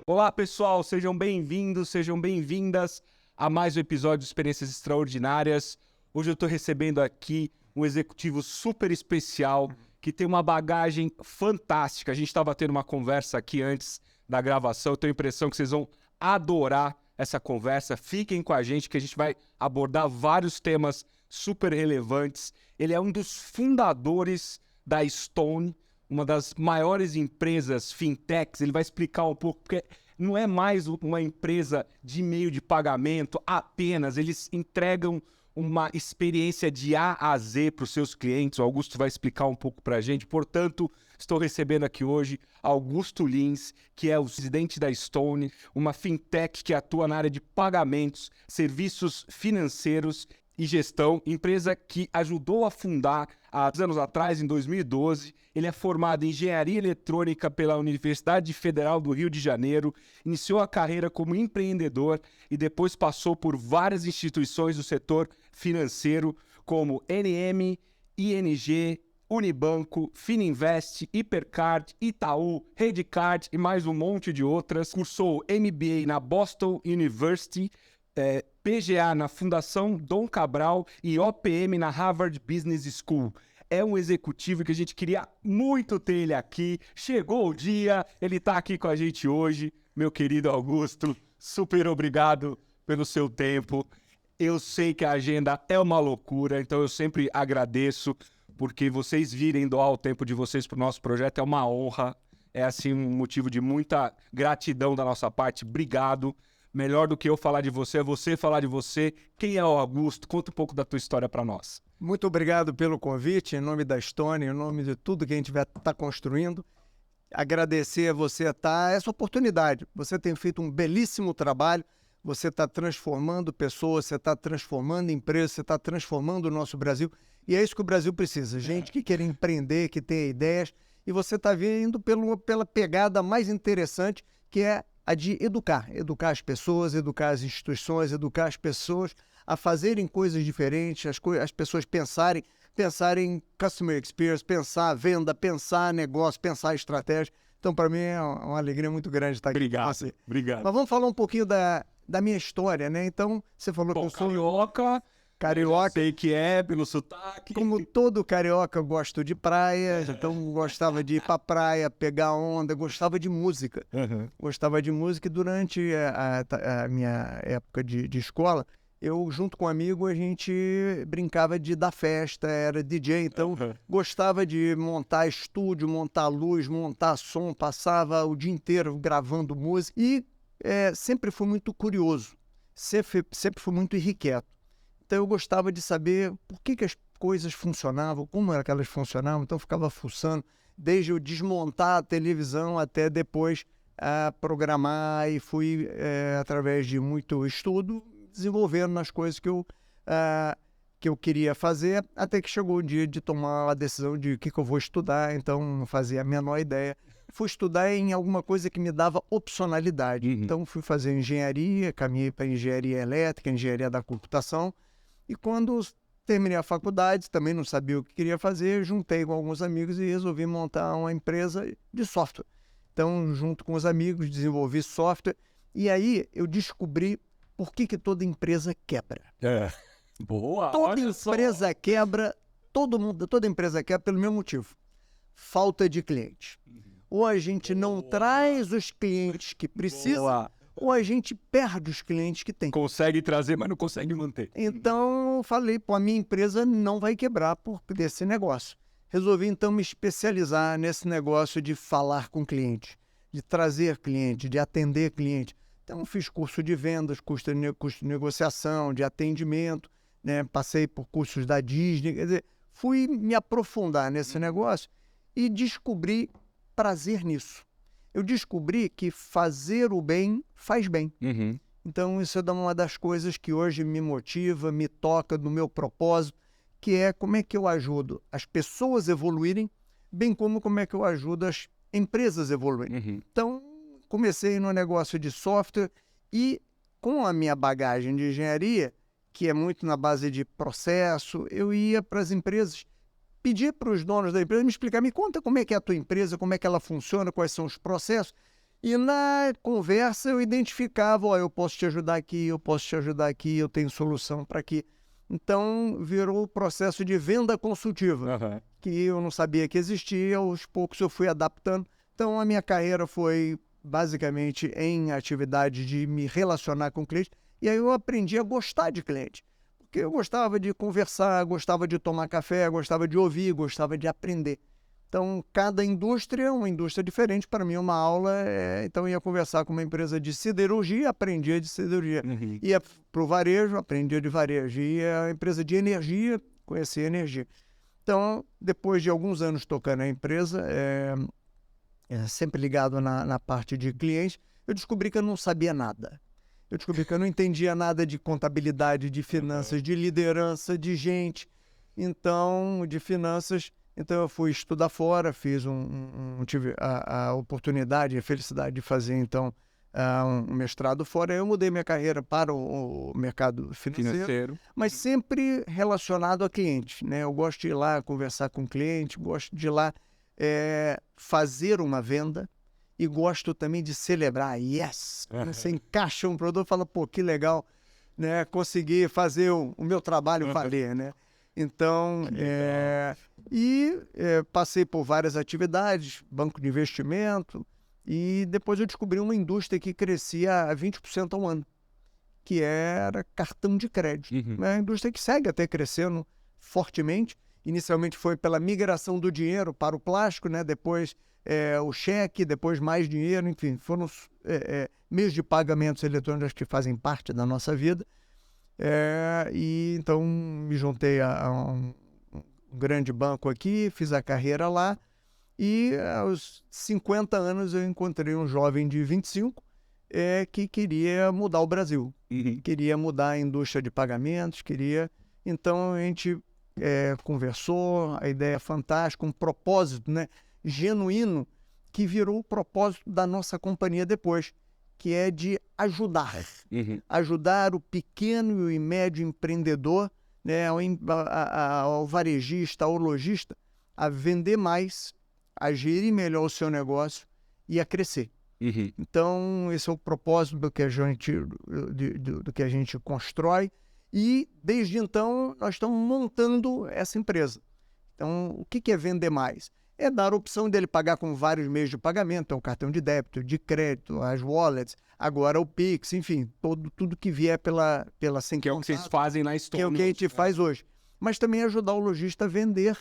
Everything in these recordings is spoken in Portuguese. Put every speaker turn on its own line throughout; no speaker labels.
Olá, pessoal, sejam bem-vindos, sejam bem-vindas a mais um episódio de Experiências Extraordinárias. Hoje eu estou recebendo aqui um executivo super especial que tem uma bagagem fantástica. A gente estava tendo uma conversa aqui antes da gravação, eu tenho a impressão que vocês vão adorar essa conversa. Fiquem com a gente que a gente vai abordar vários temas super relevantes. Ele é um dos fundadores da Stone, uma das maiores empresas fintechs. Ele vai explicar um pouco, porque não é mais uma empresa de meio de pagamento apenas, eles entregam uma experiência de A a Z para os seus clientes. O Augusto vai explicar um pouco para a gente. Portanto, estou recebendo aqui hoje Augusto Lins, que é o presidente da Stone, uma fintech que atua na área de pagamentos, serviços financeiros e gestão, empresa que ajudou a fundar há anos atrás, em 2012. Ele é formado em Engenharia Eletrônica pela Universidade Federal do Rio de Janeiro, iniciou a carreira como empreendedor e depois passou por várias instituições do setor financeiro, como NM, ING, Unibanco, Fininvest, Hipercard, Itaú, Redcard e mais um monte de outras. Cursou MBA na Boston University, PGA na Fundação Dom Cabral e OPM na Harvard Business School. É um executivo que a gente queria muito ter ele aqui. Chegou o dia, ele está aqui com a gente hoje. Meu querido Augusto, super obrigado pelo seu tempo. Eu sei que a agenda é uma loucura, então eu sempre agradeço, porque vocês virem doar o tempo de vocês para o nosso projeto é uma honra. É assim um motivo de muita gratidão da nossa parte. Obrigado. Melhor do que eu falar de você, é você falar de você. Quem é o Augusto? Conta um pouco da tua história para nós.
Muito obrigado pelo convite, em nome da Stone, em nome de tudo que a gente vai estar construindo. Agradecer a você essa oportunidade. Você tem feito um belíssimo trabalho, você está transformando pessoas, você está transformando empresas, você está transformando o nosso Brasil. E é isso que o Brasil precisa, gente que quer empreender, que tem ideias. E você está vindo pela pegada mais interessante, que é a de educar as pessoas, educar as instituições, educar as pessoas a fazerem coisas diferentes, as pessoas pensarem em customer experience, pensar venda, pensar negócio, pensar estratégia. Então, para mim, é uma alegria muito grande estar aqui.
Obrigado, obrigado.
Mas vamos falar um pouquinho da minha história, né? Então, você falou que eu sou carioca.
Sei que é pelo sotaque.
Como todo carioca, eu gosto de praia, então gostava de ir pra praia, pegar onda, gostava de música. Gostava de música e durante a minha época de escola, eu, junto com um amigo, a gente brincava de dar festa, era DJ, então gostava de montar estúdio, montar luz, montar som, passava o dia inteiro gravando música e sempre fui muito curioso, sempre fui muito irrequieto. Então eu gostava de saber por que as coisas funcionavam, como era que elas funcionavam, então eu ficava fuçando, desde eu desmontar a televisão até depois programar, e fui, através de muito estudo, desenvolvendo nas coisas que eu queria fazer, até que chegou o dia de tomar a decisão de o que eu vou estudar, então não fazia a menor ideia. Fui estudar em alguma coisa que me dava opcionalidade. Então fui fazer engenharia, caminhei para engenharia elétrica, engenharia da computação, e quando terminei a faculdade, também não sabia o que queria fazer, juntei com alguns amigos e resolvi montar uma empresa de software. Então, junto com os amigos, desenvolvi software, e aí eu descobri por que toda empresa quebra.
Boa!
Toda empresa quebra, toda empresa quebra pelo mesmo motivo: falta de cliente. Ou a gente não traz os clientes que precisa, ou a gente perde os clientes que tem.
Consegue trazer, mas não consegue manter.
Então eu falei, a minha empresa não vai quebrar por desse negócio. Resolvi então me especializar nesse negócio de falar com cliente, de trazer cliente, de atender cliente. Então fiz curso de vendas, curso de negociação, de atendimento, né? Passei por cursos da Disney, quer dizer, fui me aprofundar nesse negócio e descobri prazer nisso. Eu descobri que fazer o bem faz bem. Então isso é uma das coisas que hoje me motiva, me toca no meu propósito, que é como é que eu ajudo as pessoas a evoluírem, bem como é que eu ajudo as empresas a evoluírem. Então comecei no negócio de software e, com a minha bagagem de engenharia, que é muito na base de processo, eu ia para as empresas, pedir para os donos da empresa me explicar, me conta como é que é a tua empresa, como é que ela funciona, quais são os processos. E na conversa eu identificava, ó, eu posso te ajudar aqui, eu posso te ajudar aqui, eu tenho solução para aqui. Então virou o processo de venda consultiva, que eu não sabia que existia, aos poucos eu fui adaptando. Então a minha carreira foi basicamente em atividade de me relacionar com cliente, e aí eu aprendi a gostar de cliente. Porque eu gostava de conversar, gostava de tomar café, gostava de ouvir, gostava de aprender. Então, cada indústria é uma indústria diferente. Para mim, uma aula então, eu ia conversar com uma empresa de siderurgia, aprendia de siderurgia. Ia para o varejo, aprendia de varejo. Ia a empresa de energia, conhecia energia. Então, depois de alguns anos tocando a empresa, sempre ligado na parte de cliente, eu descobri que eu não sabia nada. Eu descobri que eu não entendia nada de contabilidade, de finanças, de liderança, de gente. Então, de finanças... Então, eu fui estudar fora, tive a oportunidade, a felicidade de fazer, então, um mestrado fora. Eu mudei minha carreira para o mercado financeiro, mas sempre relacionado a cliente, né? Eu gosto de ir lá conversar com o cliente, gosto de ir lá fazer uma venda e gosto também de celebrar. Yes! Você encaixa um produto e fala, pô, que legal, né? Consegui fazer o meu trabalho valer, né? Então, passei por várias atividades, banco de investimento, e depois eu descobri uma indústria que crescia a 20% ao ano, que era cartão de crédito. É uma indústria que segue até crescendo fortemente. Inicialmente foi pela migração do dinheiro para o plástico, né? Depois o cheque, depois mais dinheiro, enfim, foram meios de pagamentos eletrônicos que fazem parte da nossa vida. E então me juntei a um grande banco aqui, fiz a carreira lá, e aos 50 anos eu encontrei um jovem de 25 que queria mudar o Brasil, queria mudar a indústria de pagamentos, então a gente conversou, a ideia é fantástica, um propósito, né, genuíno, que virou o propósito da nossa companhia depois, que é de ajudar. Ajudar o pequeno e médio empreendedor, né, ao varejista, ao lojista, a vender mais, a gerir melhor o seu negócio e a crescer. Então, esse é o propósito do que a gente constrói, e desde então nós estamos montando essa empresa. Então, o que é vender mais? É dar a opção dele pagar com vários meios de pagamento, o cartão de débito, de crédito, as wallets, agora o Pix, enfim, tudo que vier pela sem
que é o que vocês fazem na Stone.
Que é o que a gente faz hoje. Mas também ajudar o lojista a vender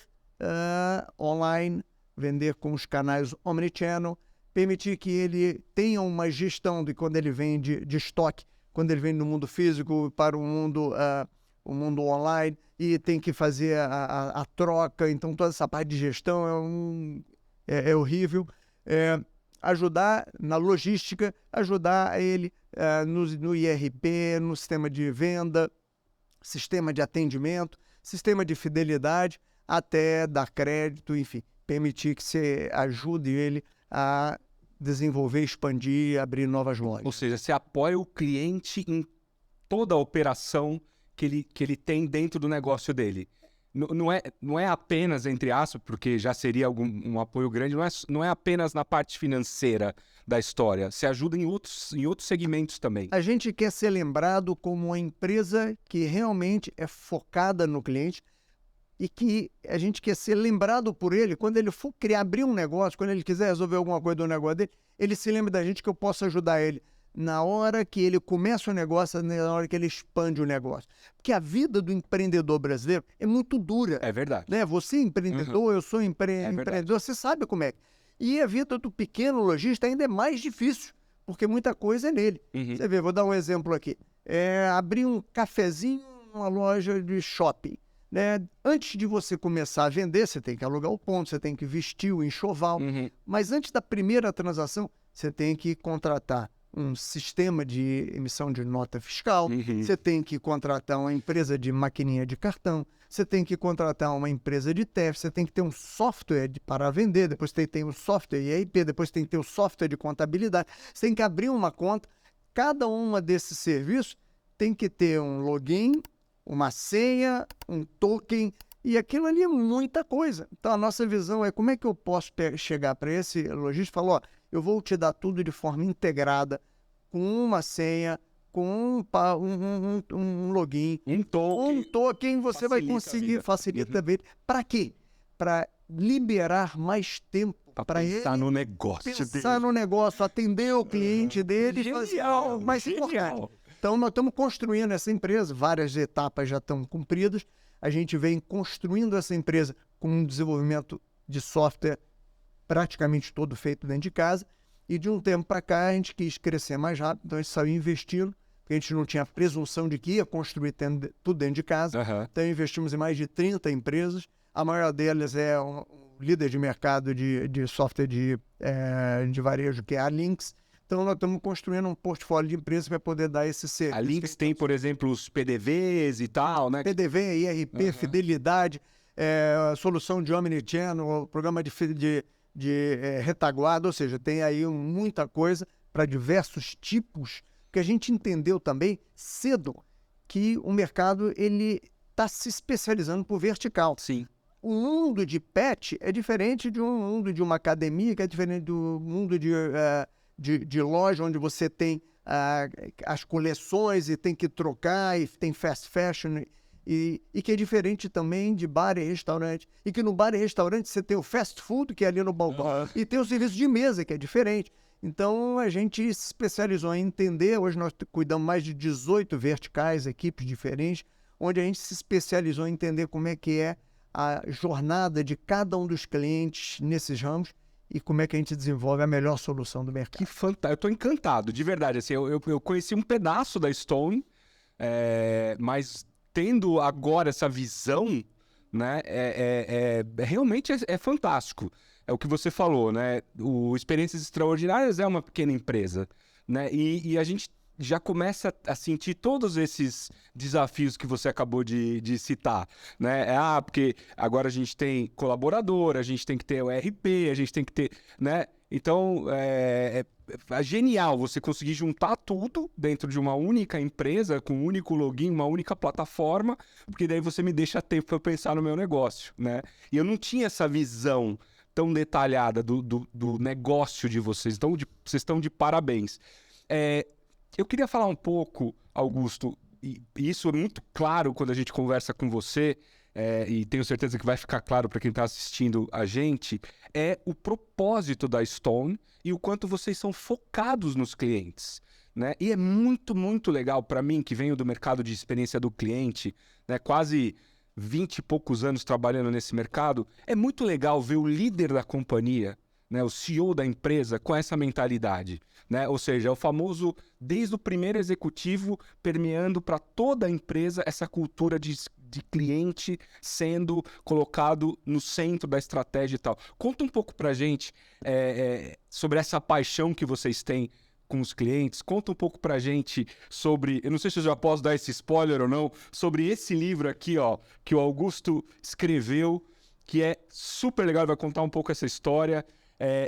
online, vender com os canais omnichannel, permitir que ele tenha uma gestão de quando ele vende de estoque, quando ele vende no mundo físico para o mundo online, e tem que fazer a troca. Então toda essa parte de gestão é horrível. Ajudar na logística, ajudar ele no IRP, no sistema de venda, sistema de atendimento, sistema de fidelidade, até dar crédito, enfim, permitir que você ajude ele a desenvolver, expandir, abrir novas lojas.
Ou seja, você apoia o cliente em toda a operação que ele tem dentro do negócio dele. Não é apenas, entre aspas, porque já seria um apoio grande, não é apenas na parte financeira da história. Você ajuda em outros segmentos também.
A gente quer ser lembrado como uma empresa que realmente é focada no cliente, e que a gente quer ser lembrado por ele quando ele for abrir um negócio, quando ele quiser resolver alguma coisa do negócio dele, ele se lembra da gente, que eu possa ajudar ele na hora que ele começa o negócio, na hora que ele expande o negócio. Porque a vida do empreendedor brasileiro é muito dura.
É verdade.
Né? Você é empreendedor, eu sou empreendedor, você sabe como é. E a vida do pequeno lojista ainda é mais difícil, porque muita coisa é nele. Você vê, vou dar um exemplo aqui. Abrir um cafezinho numa loja de shopping. Né? Antes de você começar a vender, você tem que alugar o ponto, você tem que vestir o enxoval. Mas antes da primeira transação, você tem que contratar um sistema de emissão de nota fiscal, você tem que contratar uma empresa de maquininha de cartão, você tem que contratar uma empresa de TEF, você tem que ter um software para vender, depois tem o software ERP, depois tem que ter o software de contabilidade, você tem que abrir uma conta. Cada uma desses serviços tem que ter um login, uma senha, um token, e aquilo ali é muita coisa. Então a nossa visão é como é que eu posso chegar para esse lojista e falar, ó, eu vou te dar tudo de forma integrada, com uma senha, com um login, um token, você vai conseguir, facilita bem. Para quê? Para liberar mais tempo para ele
pensar no negócio
pensar no negócio, atender o cliente dele e fazer algo mais importante. Então, nós estamos construindo essa empresa, várias etapas já estão cumpridas, a gente vem construindo essa empresa com um desenvolvimento de software praticamente todo feito dentro de casa, e de um tempo para cá a gente quis crescer mais rápido, então a gente saiu investindo, porque a gente não tinha presunção de que ia construir tudo dentro de casa, então investimos em mais de 30 empresas, a maior delas é um líder de mercado de software de varejo, que é a Lynx. Então, nós estamos construindo um portfólio de empresas para poder dar esse serviço.
A Lynx tem, por exemplo, os PDVs e tal, né?
PDV, IRP, fidelidade, solução de omnichannel, programa de retaguarda, ou seja, tem aí muita coisa para diversos tipos, que a gente entendeu também cedo que o mercado ele está se especializando por vertical.
Sim.
O mundo de pet é diferente de um mundo de uma academia, que é diferente do mundo de loja, onde você tem as coleções e tem que trocar, e tem fast fashion, e que é diferente também de bar e restaurante. E que no bar e restaurante você tem o fast food, que é ali no balcão, e tem o serviço de mesa, que é diferente. Então, a gente se especializou em entender. Hoje nós cuidamos mais de 18 verticais, equipes diferentes, onde a gente se especializou em entender como é que é a jornada de cada um dos clientes nesses ramos e como é que a gente desenvolve a melhor solução do mercado.
Que fantástico. Eu estou encantado, de verdade. Assim, eu conheci um pedaço da Stone, mas tendo agora essa visão, né, realmente é fantástico. É o que você falou, né? O Experiências Extraordinárias é uma pequena empresa, né? E a gente já começa a sentir todos esses desafios que você acabou de citar, né? Porque agora a gente tem colaborador, a gente tem que ter o ERP, a gente tem que ter, né? Então, é genial você conseguir juntar tudo dentro de uma única empresa, com um único login, uma única plataforma, porque daí você me deixa tempo para pensar no meu negócio, né? E eu não tinha essa visão tão detalhada do negócio de vocês, então vocês estão de parabéns. Eu queria falar um pouco, Augusto, e isso é muito claro quando a gente conversa com você, e tenho certeza que vai ficar claro para quem está assistindo a gente, é o propósito da Stone e o quanto vocês são focados nos clientes, né? E é muito, muito legal para mim, que venho do mercado de experiência do cliente, né? Quase 20 e poucos anos trabalhando nesse mercado, é muito legal ver o líder da companhia, né, o CEO da empresa, com essa mentalidade, né? Ou seja, é o famoso, desde o primeiro executivo, permeando para toda a empresa essa cultura de cliente sendo colocado no centro da estratégia e tal. Conta um pouco para a gente sobre essa paixão que vocês têm com os clientes. Conta um pouco pra gente sobre, eu não sei se eu já posso dar esse spoiler ou não, sobre esse livro aqui, ó, que o Augusto escreveu, que é super legal, vai contar um pouco essa história.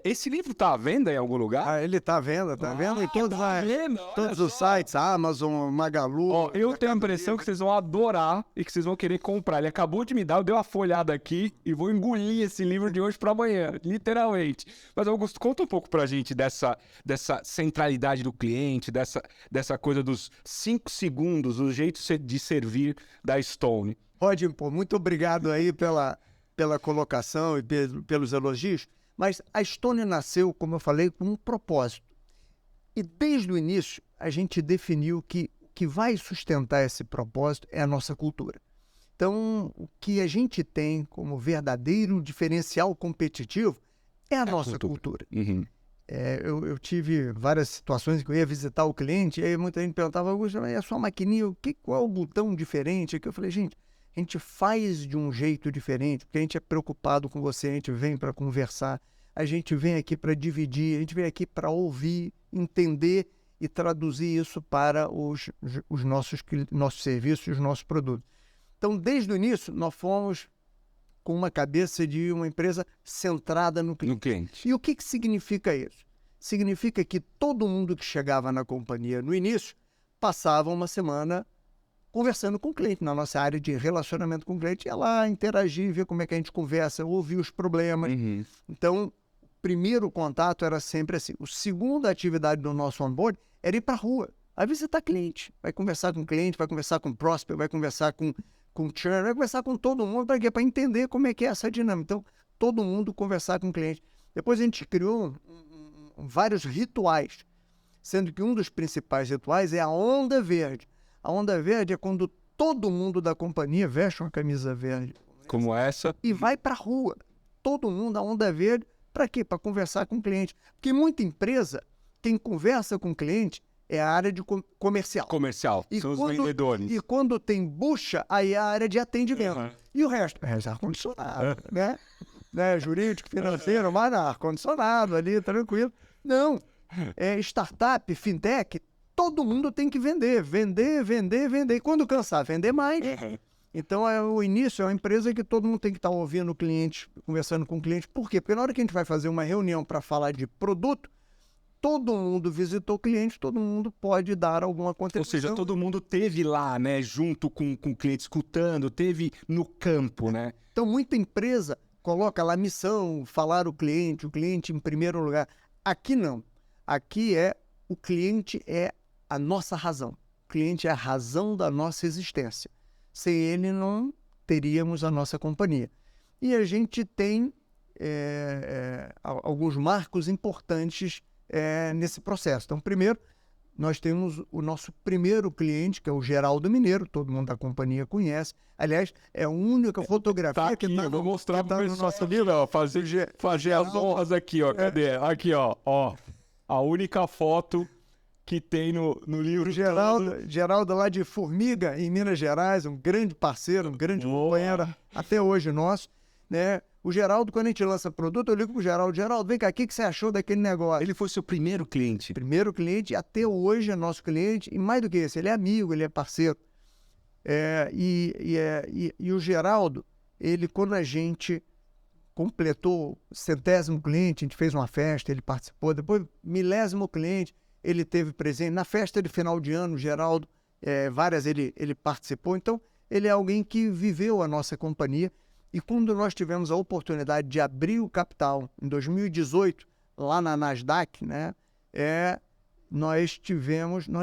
Esse livro tá à venda em algum lugar?
Ele tá à venda, em todos os sites, Amazon, Magalu.
Ó, eu tenho a impressão que vocês vão adorar e que vocês vão querer comprar. Ele acabou de me dar, eu dei uma folhada aqui e vou engolir esse livro de hoje para amanhã, literalmente. Mas, Augusto, conta um pouco pra gente dessa centralidade do cliente, dessa coisa dos 5 segundos, o jeito de servir da Stone.
Rod, muito obrigado aí pela colocação e pelos elogios. Mas a Stone nasceu, como eu falei, com um propósito. E desde o início, a gente definiu que o que vai sustentar esse propósito é a nossa cultura. Então, o que a gente tem como verdadeiro diferencial competitivo é a nossa cultura.
Uhum.
Eu tive várias situações que eu ia visitar o cliente, e aí muita gente perguntava, Augusto, mas é a sua maquininha, qual é o botão diferente? Que eu falei, gente, a gente faz de um jeito diferente, porque a gente é preocupado com você, a gente vem para conversar, a gente vem aqui para dividir, a gente vem aqui para ouvir, entender e traduzir isso para os nossos serviços, os nossos produtos. Então, desde o início, nós fomos com uma cabeça de uma empresa centrada no cliente. E o que significa isso? Significa que todo mundo que chegava na companhia no início passava uma semana conversando com o cliente, na nossa área de relacionamento com o cliente, ia lá interagir, ver como é que a gente conversa, ouvir os problemas. Uhum. Então, o primeiro contato era sempre assim. A segunda atividade do nosso onboard era ir para a rua. Aí visitar cliente. Vai conversar com cliente, vai conversar com prospect, vai conversar com churn, vai conversar com todo mundo. Para quê? Para entender como é que é essa dinâmica. Então, todo mundo conversar com o cliente. Depois a gente criou vários rituais, sendo que um dos principais rituais é a onda verde. A onda verde é quando todo mundo da companhia veste uma camisa verde.
Como essa.
E vai para a rua. Todo mundo, a onda verde, para quê? Para conversar com o cliente. Porque muita empresa, quem conversa com o cliente é a área de comercial.
Comercial, são os vendedores.
E quando tem bucha, aí é a área de atendimento. E o resto? É ar-condicionado, né? Jurídico, financeiro, mas ar-condicionado ali, tranquilo. Não. Startup, fintech, todo mundo tem que vender. E quando cansar, vender mais. Então, o início é uma empresa que todo mundo tem que estar ouvindo o cliente, conversando com o cliente. Por quê? Porque na hora que a gente vai fazer uma reunião para falar de produto, todo mundo visitou o cliente, todo mundo pode dar alguma contribuição.
Ou seja, todo mundo teve lá, né, junto com o cliente, escutando, teve no campo, né?
Então, muita empresa coloca lá a missão, falar o cliente em primeiro lugar. Aqui não. Aqui o cliente é a nossa razão. O cliente é a razão da nossa existência. Sem ele, não teríamos a nossa companhia. E a gente tem alguns marcos importantes nesse processo. Então, primeiro, nós temos o nosso primeiro cliente, que é o Geraldo Mineiro, todo mundo da companhia conhece. Aliás, é a única fotografia
que
está
eu vou mostrar para o nosso livro, ó, fazer as honras aqui, ó. Cadê? Aqui, ó. A única foto que tem no livro.
Geraldo lá de Formiga, em Minas Gerais, um grande parceiro, um grande companheiro, até hoje nosso, né? O Geraldo, quando a gente lança produto, eu ligo pro Geraldo, vem cá, o que você achou daquele negócio?
Ele foi seu primeiro cliente?
Primeiro cliente, até hoje é nosso cliente, e mais do que isso, ele é amigo, ele é parceiro. E o Geraldo, ele, quando a gente completou o 100º cliente, a gente fez uma festa, ele participou, depois 1000º cliente, ele teve presente. Na festa de final de ano, o Geraldo, várias ele participou. Então, ele é alguém que viveu a nossa companhia. E quando nós tivemos a oportunidade de abrir o capital, em 2018, lá na Nasdaq, né, nós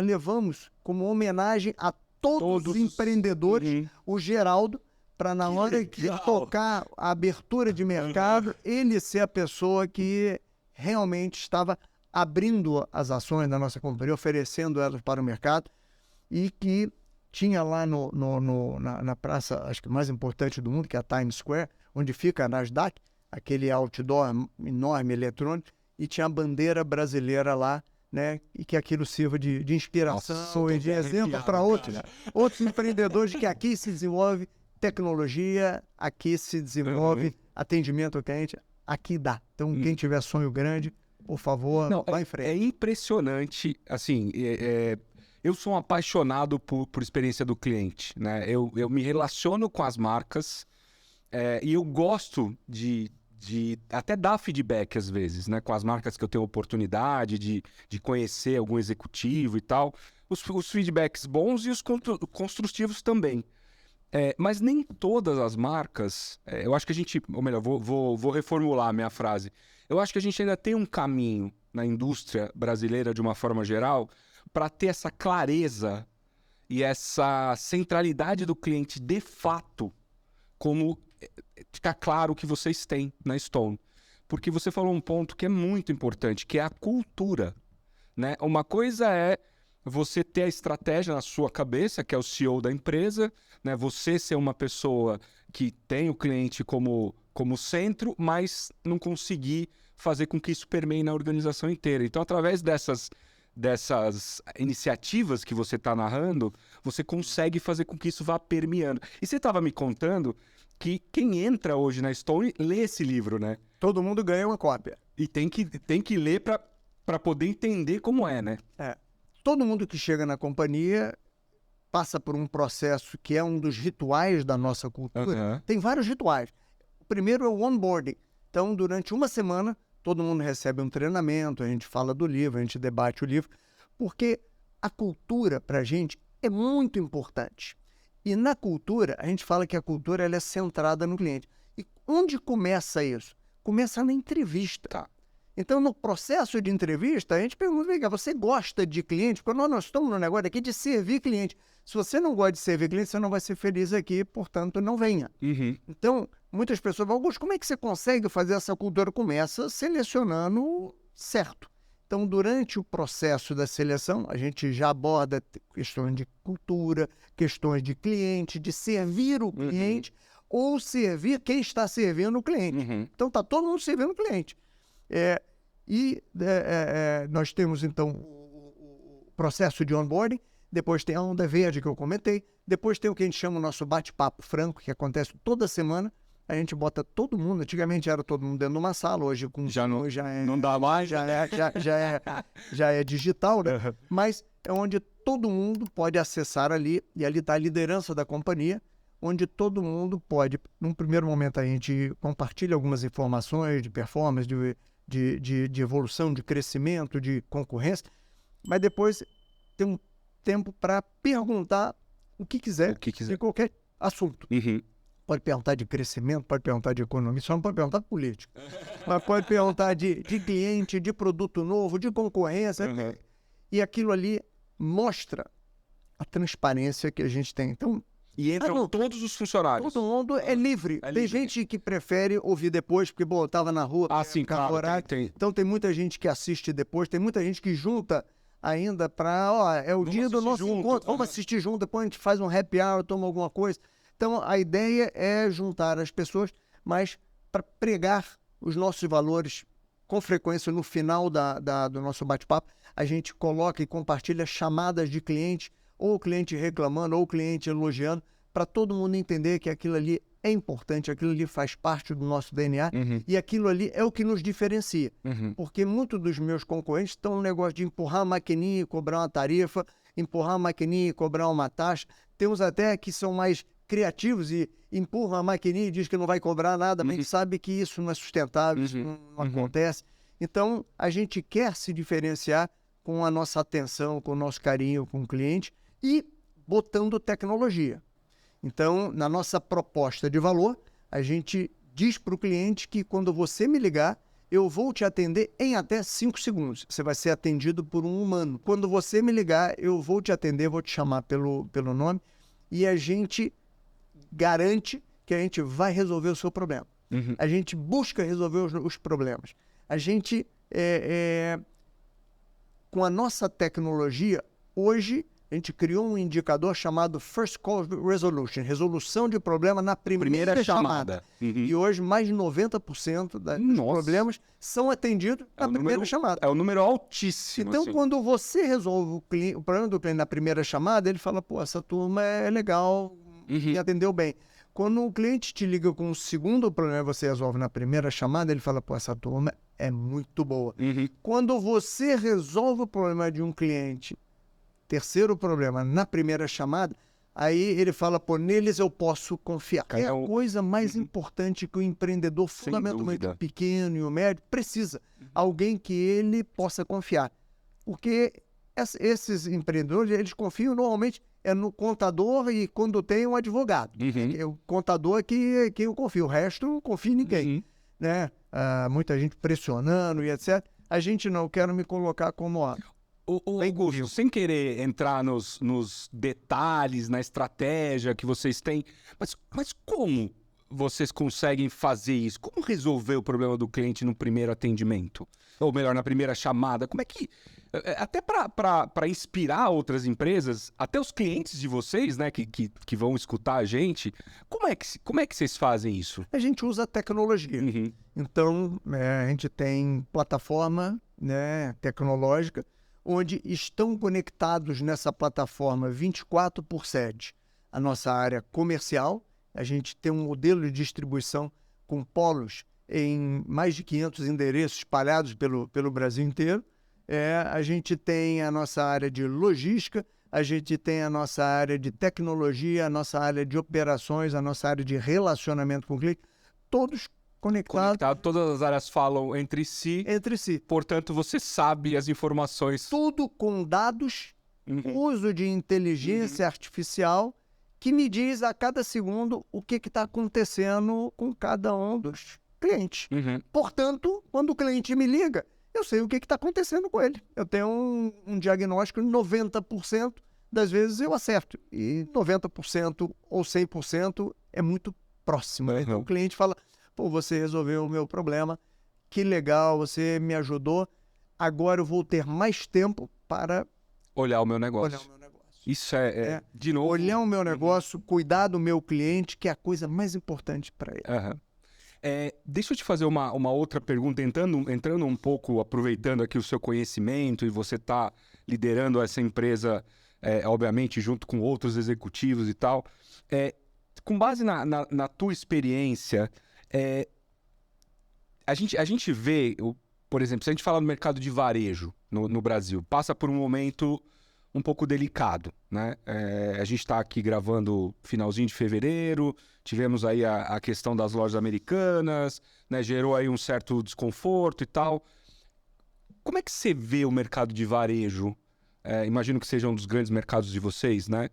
levamos como homenagem a todos os empreendedores, o Geraldo, para na hora de tocar a abertura de mercado, ele ser a pessoa que realmente estava abrindo as ações da nossa companhia, oferecendo elas para o mercado, e que tinha lá na praça, acho que mais importante do mundo, que é a Times Square, onde fica a Nasdaq, aquele outdoor enorme eletrônico, e tinha a bandeira brasileira lá, né? E que aquilo sirva de inspiração e de exemplo para outros empreendedores, que aqui se desenvolve tecnologia, aqui se desenvolve atendimento ao cliente, aqui dá. Então, quem tiver sonho grande, por favor, vá em frente.
É impressionante, assim, eu sou um apaixonado por experiência do cliente, né? Eu me relaciono com as marcas e eu gosto de até dar feedback às vezes, né? Com as marcas que eu tenho oportunidade de conhecer algum executivo e tal. Os feedbacks bons e os construtivos também. Mas nem todas as marcas, eu acho que a gente, ou melhor, vou reformular a minha frase. Eu acho que a gente ainda tem um caminho na indústria brasileira, de uma forma geral, para ter essa clareza e essa centralidade do cliente de fato, como ficar claro que vocês têm na Stone. Porque você falou um ponto que é muito importante, que é a cultura, né? Uma coisa é você ter a estratégia na sua cabeça, que é o CEO da empresa, né? Você ser uma pessoa que tem o cliente como centro, mas não conseguir fazer com que isso permeie na organização inteira. Então, através dessas iniciativas que você está narrando, você consegue fazer com que isso vá permeando. E você estava me contando que quem entra hoje na Stone lê esse livro, né?
Todo mundo ganha uma cópia.
E tem que ler para poder entender como é, né?
Todo mundo que chega na companhia passa por um processo que é um dos rituais da nossa cultura. Tem vários rituais. O primeiro é o onboarding. Então, durante uma semana, todo mundo recebe um treinamento, a gente fala do livro, a gente debate o livro, porque a cultura, para a gente, é muito importante. E na cultura, a gente fala que a cultura ela é centrada no cliente. E onde começa isso? Começa na entrevista. Então, no processo de entrevista, a gente pergunta, vem cá, você gosta de cliente? Porque nós estamos no negócio aqui de servir cliente. Se você não gosta de servir cliente, você não vai ser feliz aqui, portanto, não venha. Então, muitas pessoas falam, Augusto, como é que você consegue fazer essa cultura? Começa selecionando certo. Então, durante o processo da seleção, a gente já aborda questões de cultura, questões de cliente, de servir o cliente ou servir quem está servindo o cliente. Então, está todo mundo servindo o cliente. Nós temos, então, o processo de onboarding, depois tem a onda verde que eu comentei, depois tem o que a gente chama o nosso bate-papo franco, que acontece toda semana. A gente bota todo mundo, antigamente era todo mundo dentro de uma sala, hoje
não dá mais,
já é digital, né? Mas é onde todo mundo pode acessar ali, e ali está a liderança da companhia, onde todo mundo pode, num primeiro momento a gente compartilha algumas informações de performance, de evolução, de crescimento, de concorrência, mas depois tem um tempo para perguntar o que quiser de qualquer assunto. Pode perguntar de crescimento, pode perguntar de economia, só não pode perguntar de política. Mas pode perguntar de cliente, de produto novo, de concorrência. E aquilo ali mostra a transparência que a gente tem. Então,
e entram todos os funcionários.
Todo mundo é livre. Tem gente que prefere ouvir depois, porque, bom, eu estava na rua.
Sim, claro.
Então, tem muita gente que assiste depois, tem muita gente que junta ainda para, é o dia do nosso encontro. Vamos assistir junto, depois a gente faz um happy hour, toma alguma coisa. Então, a ideia é juntar as pessoas, mas para pregar os nossos valores com frequência no final do nosso bate-papo, a gente coloca e compartilha chamadas de cliente, ou o cliente reclamando, ou o cliente elogiando, para todo mundo entender que aquilo ali é importante, aquilo ali faz parte do nosso DNA, e aquilo ali é o que nos diferencia. Porque muitos dos meus concorrentes estão no negócio de empurrar a maquininha e cobrar uma tarifa, empurrar a maquininha e cobrar uma taxa. Temos até que são mais criativos e empurram a maquininha e diz que não vai cobrar nada, mas a gente sabe que isso não é sustentável, isso não acontece. Então, a gente quer se diferenciar com a nossa atenção, com o nosso carinho com o cliente e botando tecnologia. Então, na nossa proposta de valor, a gente diz para o cliente que quando você me ligar, eu vou te atender em até 5 segundos. Você vai ser atendido por um humano. Quando você me ligar, eu vou te atender, vou te chamar pelo nome e a gente garante que a gente vai resolver o seu problema. A gente busca resolver os problemas. A gente, com a nossa tecnologia, hoje, a gente criou um indicador chamado First Call Resolution, resolução de problema na primeira chamada. E hoje, mais de 90% dos problemas são atendidos na primeira chamada.
É um número altíssimo.
Então, quando você resolve o problema do cliente na primeira chamada, ele fala, pô, essa turma é legal, me atendeu bem. Quando o cliente te liga com o segundo problema, você resolve na primeira chamada, ele fala, pô, essa turma é muito boa. Quando você resolve o problema de um cliente, terceiro problema, na primeira chamada, aí ele fala, pô, neles eu posso confiar. É a coisa mais importante que o empreendedor, fundamentalmente pequeno e o médio, precisa. Alguém que ele possa confiar. Porque esses empreendedores, eles confiam normalmente no contador e quando tem um advogado. O contador é que eu confio, o resto não confio em ninguém. Né? Muita gente pressionando e etc. A gente não, quero me colocar como
Augusto, sem querer entrar nos detalhes, na estratégia que vocês têm, mas como vocês conseguem fazer isso? Como resolver o problema do cliente no primeiro atendimento? Ou melhor, na primeira chamada? Como é que... Até para inspirar outras empresas, até os clientes de vocês, né, que vão escutar a gente, como é que vocês fazem isso?
A gente usa tecnologia. Então, a gente tem plataforma, né, tecnológica, onde estão conectados nessa plataforma 24/7 a nossa área comercial. A gente tem um modelo de distribuição com polos em mais de 500 endereços espalhados pelo Brasil inteiro. A gente tem a nossa área de logística, a gente tem a nossa área de tecnologia, a nossa área de operações, a nossa área de relacionamento com o cliente, todos conectados.
Todas as áreas falam entre si. Portanto, você sabe as informações.
Tudo com dados, uso de inteligência artificial, que me diz a cada segundo o que está acontecendo com cada um dos cliente.
Uhum.
Portanto, quando o cliente me liga, eu sei o que está acontecendo com ele. Eu tenho um diagnóstico, 90% das vezes eu acerto. E 90% ou 100% é muito próximo.
Uhum.
Então o cliente fala, pô, você resolveu o meu problema, que legal, você me ajudou, agora eu vou ter mais tempo para
Olhar o meu negócio.
olhar o meu negócio.
Isso de novo...
Olhar o meu negócio, cuidar do meu cliente, que é a coisa mais importante para ele.
Aham. Deixa eu te fazer uma outra pergunta, entrando um pouco, aproveitando aqui o seu conhecimento e você está liderando essa empresa, obviamente, junto com outros executivos e tal. Com base na tua experiência, a gente vê, por exemplo, se a gente falar no mercado de varejo no Brasil, passa por um momento um pouco delicado, né? A gente está aqui gravando finalzinho de fevereiro, tivemos aí a questão das lojas americanas, né? Gerou aí um certo desconforto e tal. Como é que você vê o mercado de varejo? Imagino que seja um dos grandes mercados de vocês, né?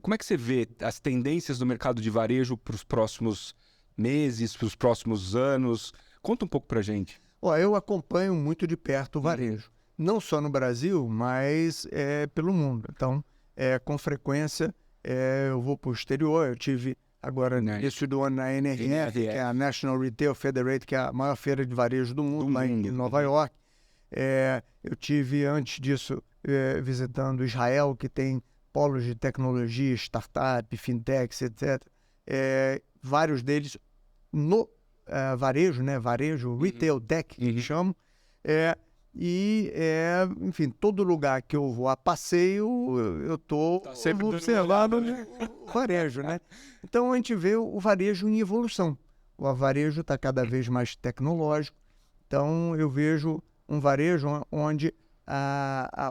Como é que você vê as tendências do mercado de varejo para os próximos meses, para os próximos anos? Conta um pouco para a gente.
Eu acompanho muito de perto o varejo. Não só no Brasil, mas pelo mundo. Então, com frequência, eu vou para o exterior. Eu tive agora, no início do ano, na NRF, que é a National Retail Federation, que é a maior feira de varejo do mundo, lá em Nova York. Eu tive, antes disso, visitando Israel, que tem polos de tecnologia, startup, fintechs, etc. Vários deles no varejo, né? Varejo, retail tech, que chamam. Enfim, todo lugar que eu vou a passeio, eu estou observando o varejo, né? Então, a gente vê o varejo em evolução. O varejo está cada vez mais tecnológico. Então, eu vejo um varejo onde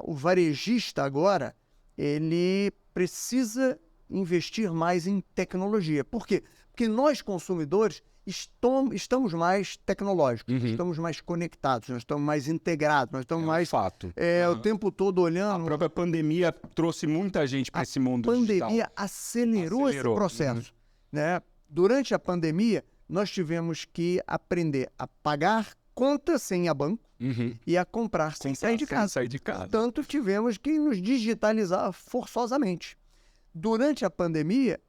o varejista agora, ele precisa investir mais em tecnologia. Por quê? Porque nós, consumidores, estamos mais tecnológicos, estamos mais conectados, nós estamos mais integrados, nós estamos mais...
fato.
O tempo todo olhando...
A própria pandemia trouxe muita gente para esse mundo digital.
A pandemia acelerou esse processo. Né? Durante a pandemia, nós tivemos que aprender a pagar conta sem ir a banco e a comprar sem sair de casa. Portanto, tivemos que nos digitalizar forçosamente. Durante a pandemia,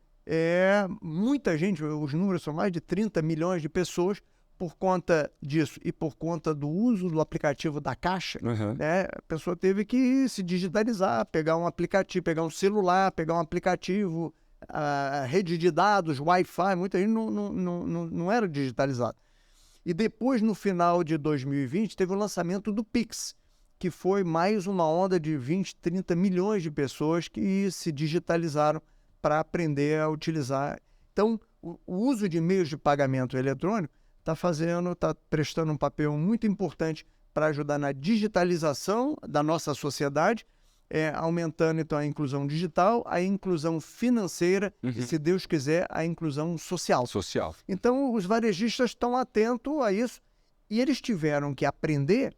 muita gente, os números são mais de 30 milhões de pessoas, por conta disso e por conta do uso do aplicativo da Caixa, né, a pessoa teve que se digitalizar, pegar um aplicativo, pegar um celular, pegar um aplicativo, rede de dados, Wi-Fi, muita gente não era digitalizado. E depois, no final de 2020, teve o lançamento do Pix, que foi mais uma onda de 20, 30 milhões de pessoas que se digitalizaram para aprender a utilizar. Então, o uso de meios de pagamento eletrônico está prestando um papel muito importante para ajudar na digitalização da nossa sociedade, aumentando, então, a inclusão digital, a inclusão financeira e, se Deus quiser, a inclusão social. Então, os varejistas estão atentos a isso e eles tiveram que aprender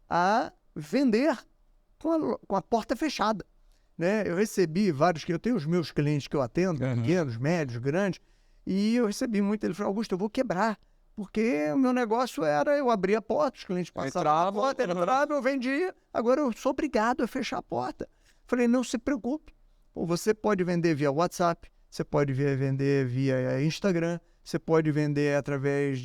a vender com a porta fechada. Né? Eu recebi eu tenho os meus clientes que eu atendo, pequenos, médios, grandes, e eu recebi muito, ele falou, Augusto, eu vou quebrar, porque o meu negócio era, eu abria a porta, os clientes passavam a porta, entravam, eu vendia, agora eu sou obrigado a fechar a porta. Falei, não se preocupe, você pode vender via WhatsApp, você pode vender via Instagram, você pode vender através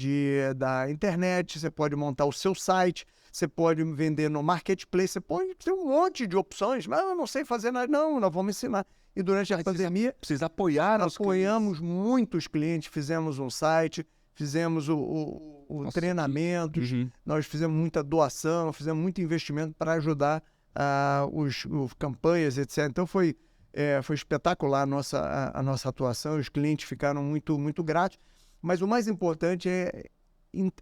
da internet, você pode montar o seu site, você pode vender no marketplace, você pode ter um monte de opções, mas eu não sei fazer nada. Não, nós vamos ensinar. E durante a pandemia, apoiamos muitos clientes, fizemos um site, fizemos o treinamento, nós fizemos muita doação, fizemos muito investimento para ajudar os campanhas, etc. Então foi espetacular a nossa atuação, os clientes ficaram muito, muito gratos. Mas o mais importante é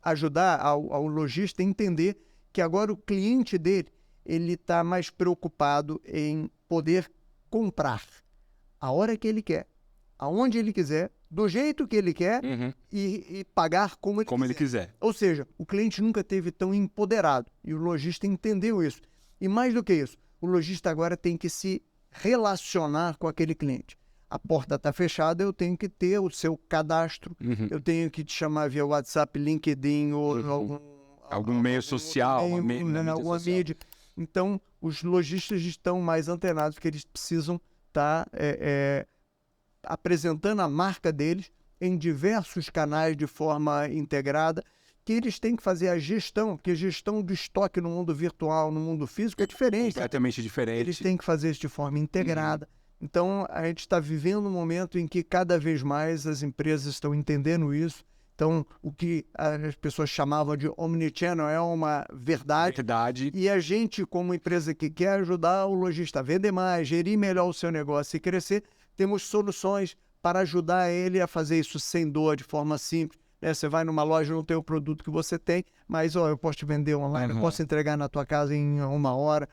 ajudar ao lojista a entender que agora o cliente dele, ele está mais preocupado em poder comprar a hora que ele quer, aonde ele quiser, do jeito que ele quer e pagar como ele quiser. Ou seja, o cliente nunca esteve tão empoderado e o lojista entendeu isso. E mais do que isso, o lojista agora tem que se relacionar com aquele cliente. a porta está fechada, eu tenho que ter o seu cadastro, eu tenho que te chamar via WhatsApp, LinkedIn ou
algum meio social,
alguma mídia. Então, os lojistas estão mais antenados, porque eles precisam estar apresentando a marca deles em diversos canais de forma integrada, que eles têm que fazer a gestão, porque a gestão do estoque no mundo virtual, no mundo físico é diferente.
Completamente diferente.
Eles têm que fazer isso de forma integrada. Então, a gente está vivendo um momento em que cada vez mais as empresas estão entendendo isso. Então, o que as pessoas chamavam de omnichannel é uma verdade. E a gente, como empresa que quer ajudar o lojista a vender mais, gerir melhor o seu negócio e crescer, temos soluções para ajudar ele a fazer isso sem dor, de forma simples. Você vai numa loja, não tem o produto que você tem, mas eu posso te vender online, eu posso entregar na tua casa em 1 hora.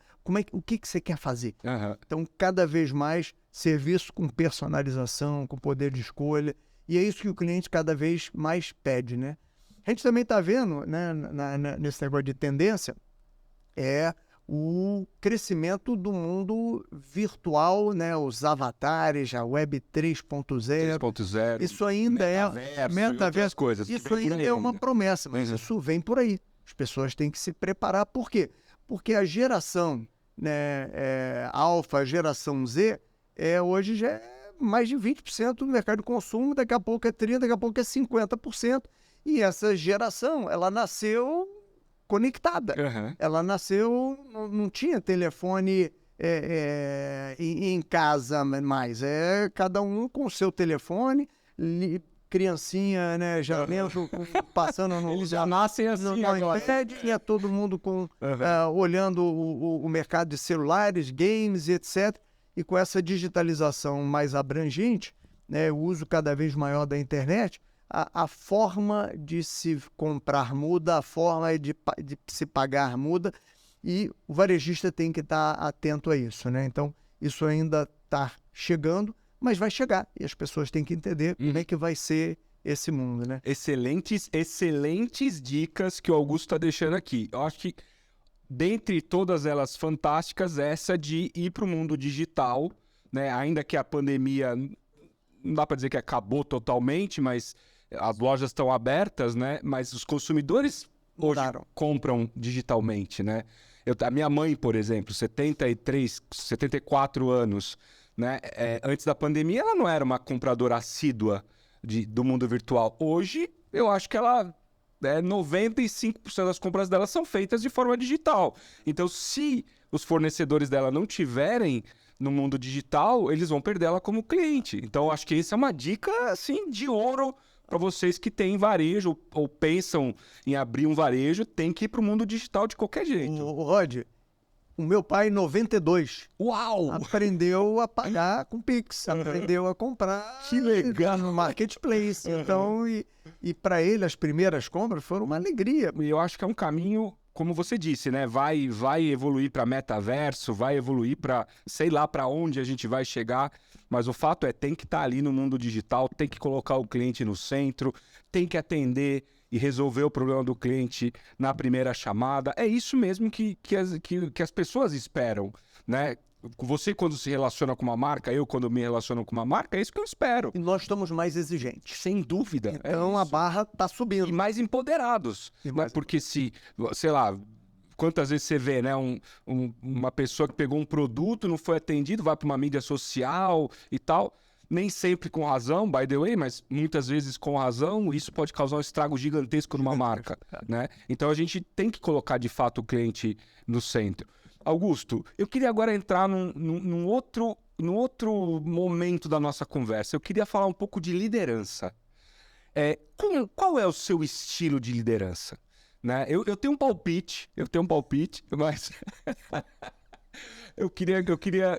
O que você quer fazer? Então, cada vez mais, serviço com personalização, com poder de escolha. E é isso que o cliente cada vez mais pede, né? A gente também está vendo, né, nesse negócio de tendência, o crescimento do mundo virtual, né? Os avatares, a Web 3.0. Isso ainda metaverso,
coisas.
Isso ainda é uma promessa, mas isso vem por aí. As pessoas têm que se preparar. Por quê? Porque a geração, né, alfa, a geração Z, hoje já é mais de 20% do mercado de consumo, daqui a pouco é 30%, daqui a pouco é 50%. E essa geração, ela nasceu conectada. Ela nasceu, não tinha telefone em casa mais. Cada um com o seu telefone, criancinha, né, já mesmo passando no...
Eles já nascem assim
no iPad, e todo mundo olhando o mercado de celulares, games, etc. E com essa digitalização mais abrangente, né, o uso cada vez maior da internet, a forma de se comprar muda, a forma de se pagar muda, e o varejista tem que estar atento a isso, né? Então, isso ainda está chegando, mas vai chegar, e as pessoas têm que entender como é que vai ser esse mundo, né?
Excelentes dicas que o Augusto está deixando aqui. Eu acho que, dentre todas elas fantásticas, essa de ir para o mundo digital, né? Ainda que a pandemia, não dá para dizer que acabou totalmente, mas as lojas estão abertas, né? Mas os consumidores hoje compram digitalmente, né? A minha mãe, por exemplo, 74 anos, né? Antes da pandemia, ela não era uma compradora assídua do mundo virtual. Hoje, eu acho que ela... 95% das compras dela são feitas de forma digital. Então, se os fornecedores dela não tiverem no mundo digital, eles vão perder ela como cliente. Então, acho que essa é uma dica, assim, de ouro para vocês que têm varejo ou pensam em abrir um varejo, tem que ir para o mundo digital de qualquer jeito.
Rod, o meu pai, 92,
Uau!
aprendeu a pagar com Pix, aprendeu a comprar
que legal
no Marketplace. Então, e para ele, as primeiras compras foram uma alegria.
E eu acho que é um caminho, como você disse, né? Vai evoluir para metaverso, vai evoluir para, sei lá para onde a gente vai chegar, mas o fato tem que estar ali no mundo digital, tem que colocar o cliente no centro, tem que atender e resolver o problema do cliente na primeira chamada. É isso mesmo que as pessoas esperam, né? Você, quando se relaciona com uma marca, eu, quando me relaciono com uma marca, é isso que eu espero.
E nós estamos mais exigentes.
Sem dúvida.
Então, a barra está subindo.
E mais empoderados. Né? Porque sei lá, quantas vezes você vê, né? Uma pessoa que pegou um produto, não foi atendido, vai para uma mídia social e tal... Nem sempre com razão, by the way, mas muitas vezes com razão, isso pode causar um estrago gigantesco numa marca, né? Então a gente tem que colocar de fato o cliente no centro. Augusto, eu queria agora entrar num outro momento da nossa conversa. Eu queria falar um pouco de liderança. Qual é o seu estilo de liderança? Né? Eu tenho um palpite, mas... Eu queria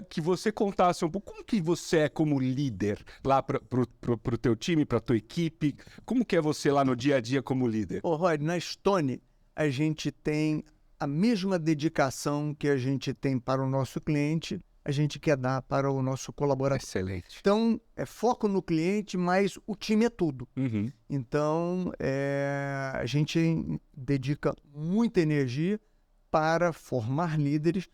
que você contasse um pouco como que você é como líder lá pro teu time, pra tua equipe. Como que é você lá no dia a dia como líder?
Rod, na Stone, a gente tem a mesma dedicação que a gente tem para o nosso cliente, a gente quer dar para o nosso colaborador.
Excelente.
Então, é foco no cliente, mas o time é tudo. Então, a gente dedica muita energia para formar líderes.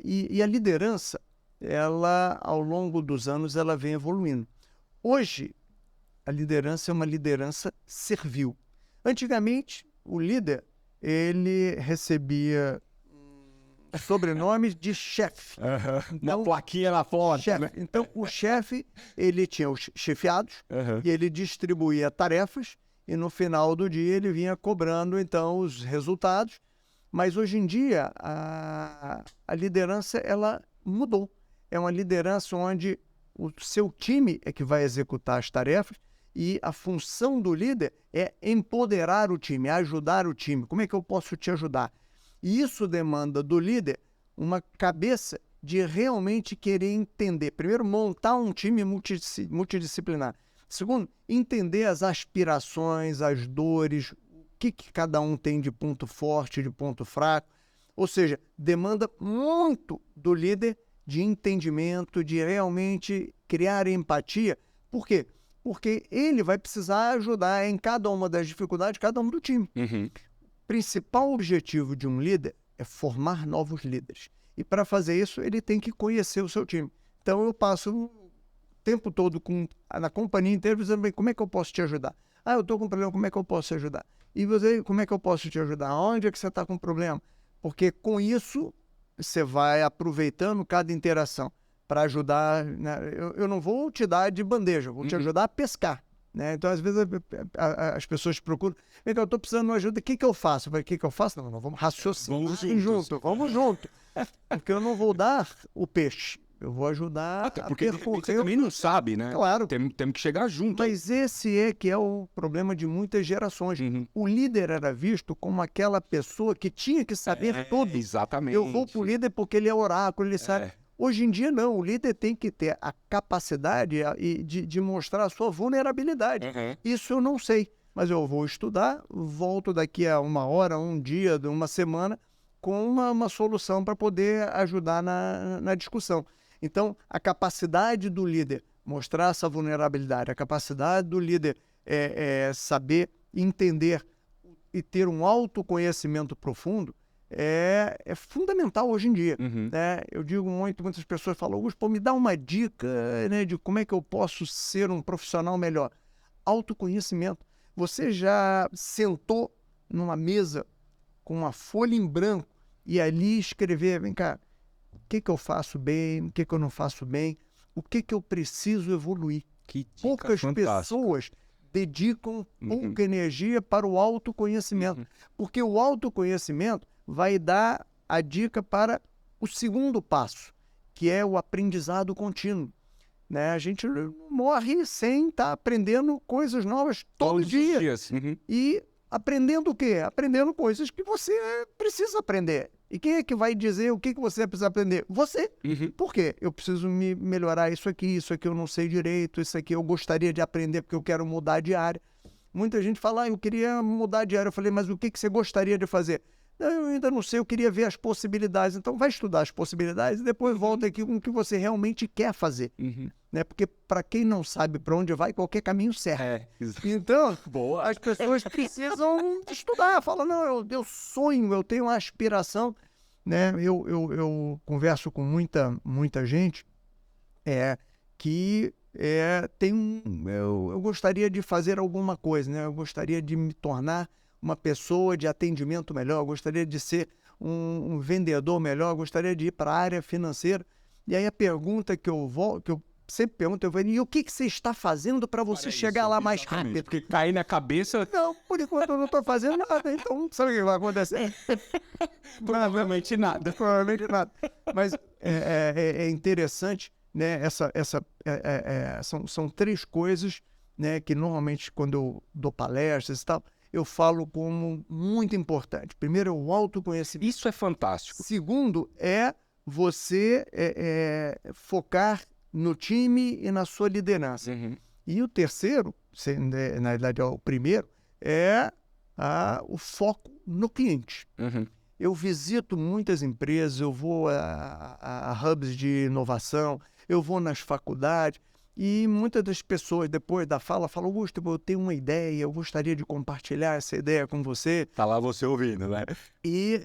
E a liderança, ela, ao longo dos anos, ela vem evoluindo. Hoje, a liderança é uma liderança servil. Antigamente, o líder, ele recebia sobrenome de chefe.
Uma plaquinha na porta,
Chefe.
né?
Então, o chefe, ele tinha os chefiados e ele distribuía tarefas e no final do dia ele vinha cobrando, então, os resultados. Mas hoje em dia, a liderança, ela mudou. É uma liderança onde o seu time é que vai executar as tarefas e a função do líder é empoderar o time, ajudar o time. Como é que eu posso te ajudar? E isso demanda do líder uma cabeça de realmente querer entender. Primeiro, montar um time multidisciplinar. Segundo, entender as aspirações, as dores, o que cada um tem de ponto forte, de ponto fraco. Ou seja, demanda muito do líder de entendimento, de realmente criar empatia. Por quê? Porque ele vai precisar ajudar em cada uma das dificuldades, cada um do time. Principal objetivo de um líder é formar novos líderes. E para fazer isso, ele tem que conhecer o seu time. Então, eu passo o tempo todo na companhia inteira dizendo, bem, como é que eu posso te ajudar? Ah, eu estou com um problema, como é que eu posso te ajudar? E você, como é que eu posso te ajudar? Onde é que você está com problema? Porque com isso, você vai aproveitando cada interação para ajudar. Né? Eu não vou te dar de bandeja, vou te ajudar a pescar. Né? Então, às vezes, as pessoas procuram. Eu estou precisando de uma ajuda, o que eu faço? Eu falei, o que eu faço? Não, vamos raciocinar. Vamos junto. Porque eu não vou dar o peixe. Eu vou ajudar
Até porque
a percorrer.
você também não sabe, né?
Claro.
Temos que chegar junto.
Mas esse é que é o problema de muitas gerações. O líder era visto como aquela pessoa que tinha que saber tudo.
Exatamente.
Eu vou para o líder porque ele é oráculo, ele sabe. Hoje em dia, não. O líder tem que ter a capacidade de mostrar a sua vulnerabilidade. Isso eu não sei, mas eu vou estudar, volto daqui a uma hora, um dia, uma semana, com uma solução para poder ajudar na discussão. Então, a capacidade do líder mostrar essa vulnerabilidade, a capacidade do líder saber entender e ter um autoconhecimento profundo, é fundamental hoje em dia. Né? Eu digo muitas pessoas falam, Augusto, me dá uma dica, né, de como é que eu posso ser um profissional melhor. Autoconhecimento. Você já sentou numa mesa com uma folha em branco e ali escrever, vem cá, o que eu faço bem, o que eu não faço bem, o que eu preciso evoluir. Poucas pessoas dedicam pouca energia para o autoconhecimento, porque o autoconhecimento vai dar a dica para o segundo passo, que é o aprendizado contínuo. Né? A gente morre sem estar aprendendo coisas novas todo dia.
Os dias.
E aprendendo o quê? Aprendendo coisas que você precisa aprender. E quem é que vai dizer o que você precisa aprender? Você. Por quê? Eu preciso me melhorar isso aqui eu não sei direito, isso aqui eu gostaria de aprender porque eu quero mudar de área. Muita gente fala, eu queria mudar de área. Eu falei, mas o que você gostaria de fazer? Não, eu ainda não sei, eu queria ver as possibilidades. Então vai estudar as possibilidades e depois volta aqui com o que você realmente quer fazer. Né? Porque para quem não sabe para onde vai, qualquer caminho serve. Então, as pessoas precisam estudar. Falam, não, eu sonho, eu tenho uma aspiração. Né? Eu converso com muita gente que eu gostaria de fazer alguma coisa, né? Eu gostaria de me tornar uma pessoa de atendimento melhor, eu gostaria de ser um vendedor melhor, eu gostaria de ir para a área financeira. E aí a pergunta que eu sempre pergunto, eu falei, e o que você está fazendo para você chegar lá mais rápido?
Porque cair na cabeça...
Não, por enquanto eu não estou fazendo nada, então sabe o que vai acontecer?
Provavelmente nada.
Provavelmente nada. Mas é interessante, né? São três coisas, né, que normalmente quando eu dou palestras e tal, eu falo como muito importante. Primeiro, o autoconhecimento.
Isso é fantástico.
Segundo, é você focar no time e na sua liderança. E o terceiro, na verdade é o primeiro, é o foco no cliente. Eu visito muitas empresas, eu vou a hubs de inovação, eu vou nas faculdades, e muitas das pessoas, depois da fala, falam, Augusto, eu tenho uma ideia, eu gostaria de compartilhar essa ideia com você.
Tá lá você ouvindo, né?
E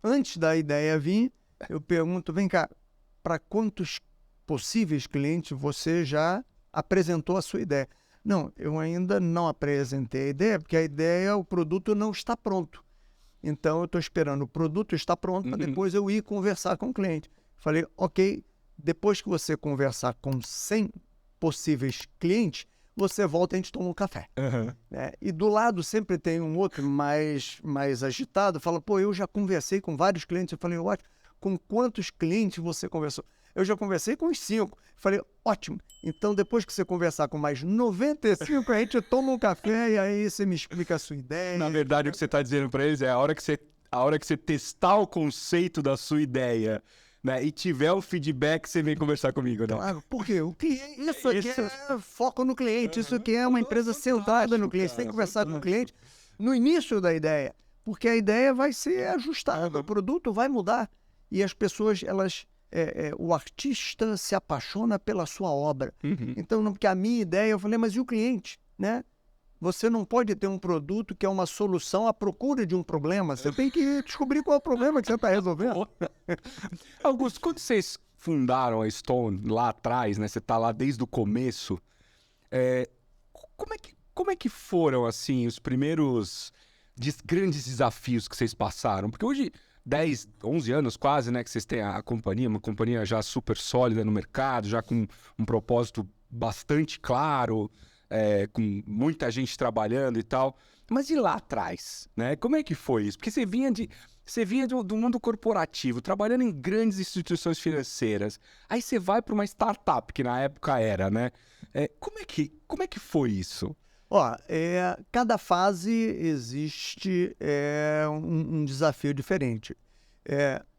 antes da ideia vir, eu pergunto, vem cá, para quantos possíveis clientes você já apresentou a sua ideia. Não, eu ainda não apresentei a ideia, porque a ideia, o produto não está pronto. Então, eu estou esperando o produto estar pronto para depois eu ir conversar com o cliente. Falei, ok, depois que você conversar com 100 possíveis clientes, você volta e a gente toma um café. Né? E do lado sempre tem um outro mais agitado, fala, pô, eu já conversei com vários clientes. Eu falei, ótimo, com quantos clientes você conversou? Eu já conversei com uns 5. Falei, ótimo. Então, depois que você conversar com mais 95, a gente toma um café e aí você me explica a sua ideia.
Na verdade, o que você está dizendo para eles é a hora que você testar o conceito da sua ideia, né, e tiver o feedback, você vem conversar comigo, né?
Claro, porque o cliente, isso aqui é foco no cliente, isso aqui é uma empresa centrada no cliente. Você tem que conversar com o cliente no início da ideia, porque a ideia vai ser ajustada, o produto vai mudar. E as pessoas, o artista se apaixona pela sua obra. Então, porque a minha ideia, eu falei, mas e o cliente, né? Você não pode ter um produto que é uma solução à procura de um problema. Você tem que descobrir qual é o problema que você está resolvendo.
Augusto, quando vocês fundaram a Stone lá atrás, né? Você está lá desde o começo. Como é que foram, assim, os primeiros grandes desafios que vocês passaram? Porque hoje, 10, 11 anos quase, né? Que vocês têm a companhia, uma companhia já super sólida no mercado, já com um propósito bastante claro, com muita gente trabalhando e tal. Mas e lá atrás, né? Como é que foi isso? Porque você vinha do mundo corporativo, trabalhando em grandes instituições financeiras. Aí você vai para uma startup, que na época era, né? Como é que foi isso?
Ó, cada fase existe um desafio diferente.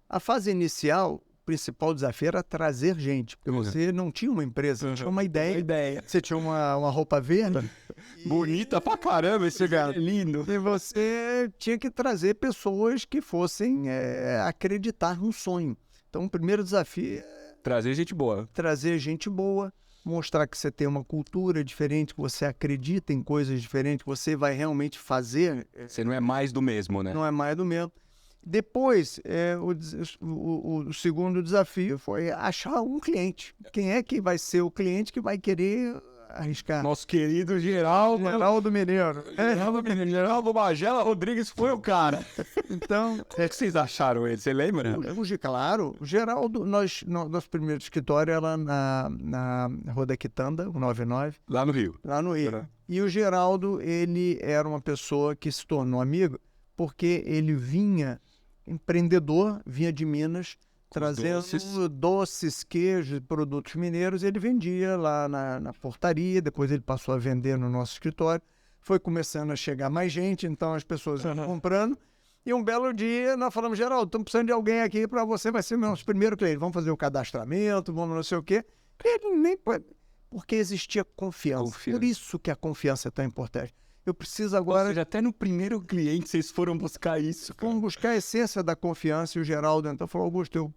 A fase inicial, o principal desafio era trazer gente, porque você não tinha uma empresa, você tinha uma ideia. Você tinha uma roupa verde.
Bonita pra caramba, esse cara é lindo.
E você tinha que trazer pessoas que fossem acreditar no sonho. Então, o primeiro desafio é
trazer gente boa.
Trazer gente boa, mostrar que você tem uma cultura diferente, que você acredita em coisas diferentes, que você vai realmente fazer.
Você não é mais do mesmo, né?
Não é mais do mesmo. Depois, o segundo desafio foi achar um cliente. Quem é que vai ser o cliente que vai querer arriscar?
Nosso querido Geraldo
Mineiro.
Geraldo Magela Rodrigues foi o cara.
Então,
como é que vocês acharam ele? Você lembra?
Claro. O Geraldo, nosso primeiro escritório era na Rua da Quitanda, o 99.
Lá no Rio.
Lá no Rio. E o Geraldo, ele era uma pessoa que se tornou amigo porque ele empreendedor, vinha de Minas, trazendo doces, queijos, produtos mineiros. Ele vendia lá na portaria, depois ele passou a vender no nosso escritório. Foi começando a chegar mais gente, então as pessoas iam comprando. E um belo dia nós falamos, Geraldo, estamos precisando de alguém aqui para você, vai ser o nosso primeiro cliente. Vamos fazer o cadastramento, vamos não sei o quê. Ele nem pode, porque existia confiança. Por isso que a confiança é tão importante. Eu preciso agora...
Ou seja, até no primeiro cliente vocês foram buscar isso.
Fomos buscar a essência da confiança. E o Geraldo então falou, Augusto,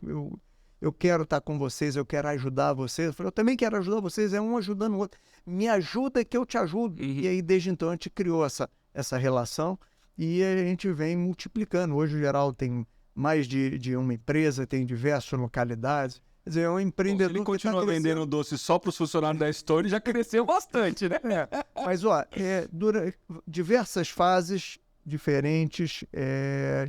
eu quero estar com vocês, eu quero ajudar vocês. Eu falei, eu também quero ajudar vocês, um ajudando o outro. Me ajuda que eu te ajudo. E aí, desde então, a gente criou essa relação e a gente vem multiplicando. Hoje o Geraldo tem mais de uma empresa, tem diversas localidades. Quer dizer, é um empreendedor.
Se ele continua vendendo doce só para os funcionários da Stone, já cresceu bastante, né?
Mas, durante diversas fases diferentes,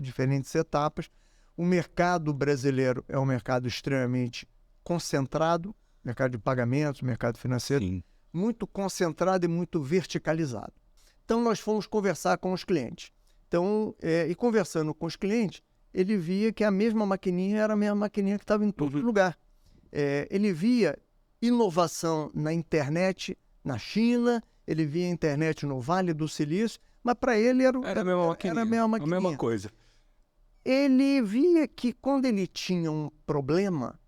diferentes etapas, o mercado brasileiro é um mercado extremamente concentrado, mercado de pagamentos, mercado financeiro,
Sim.
Muito concentrado e muito verticalizado. Então, nós fomos conversar com os clientes. Então, e conversando com os clientes, ele via que a mesma maquininha era a mesma maquininha que estava em todo lugar. Ele via inovação na internet na China, ele via a internet no Vale do Silício, mas para ele era a mesma maquininha.
A mesma coisa.
Ele via que quando ele tinha um problema,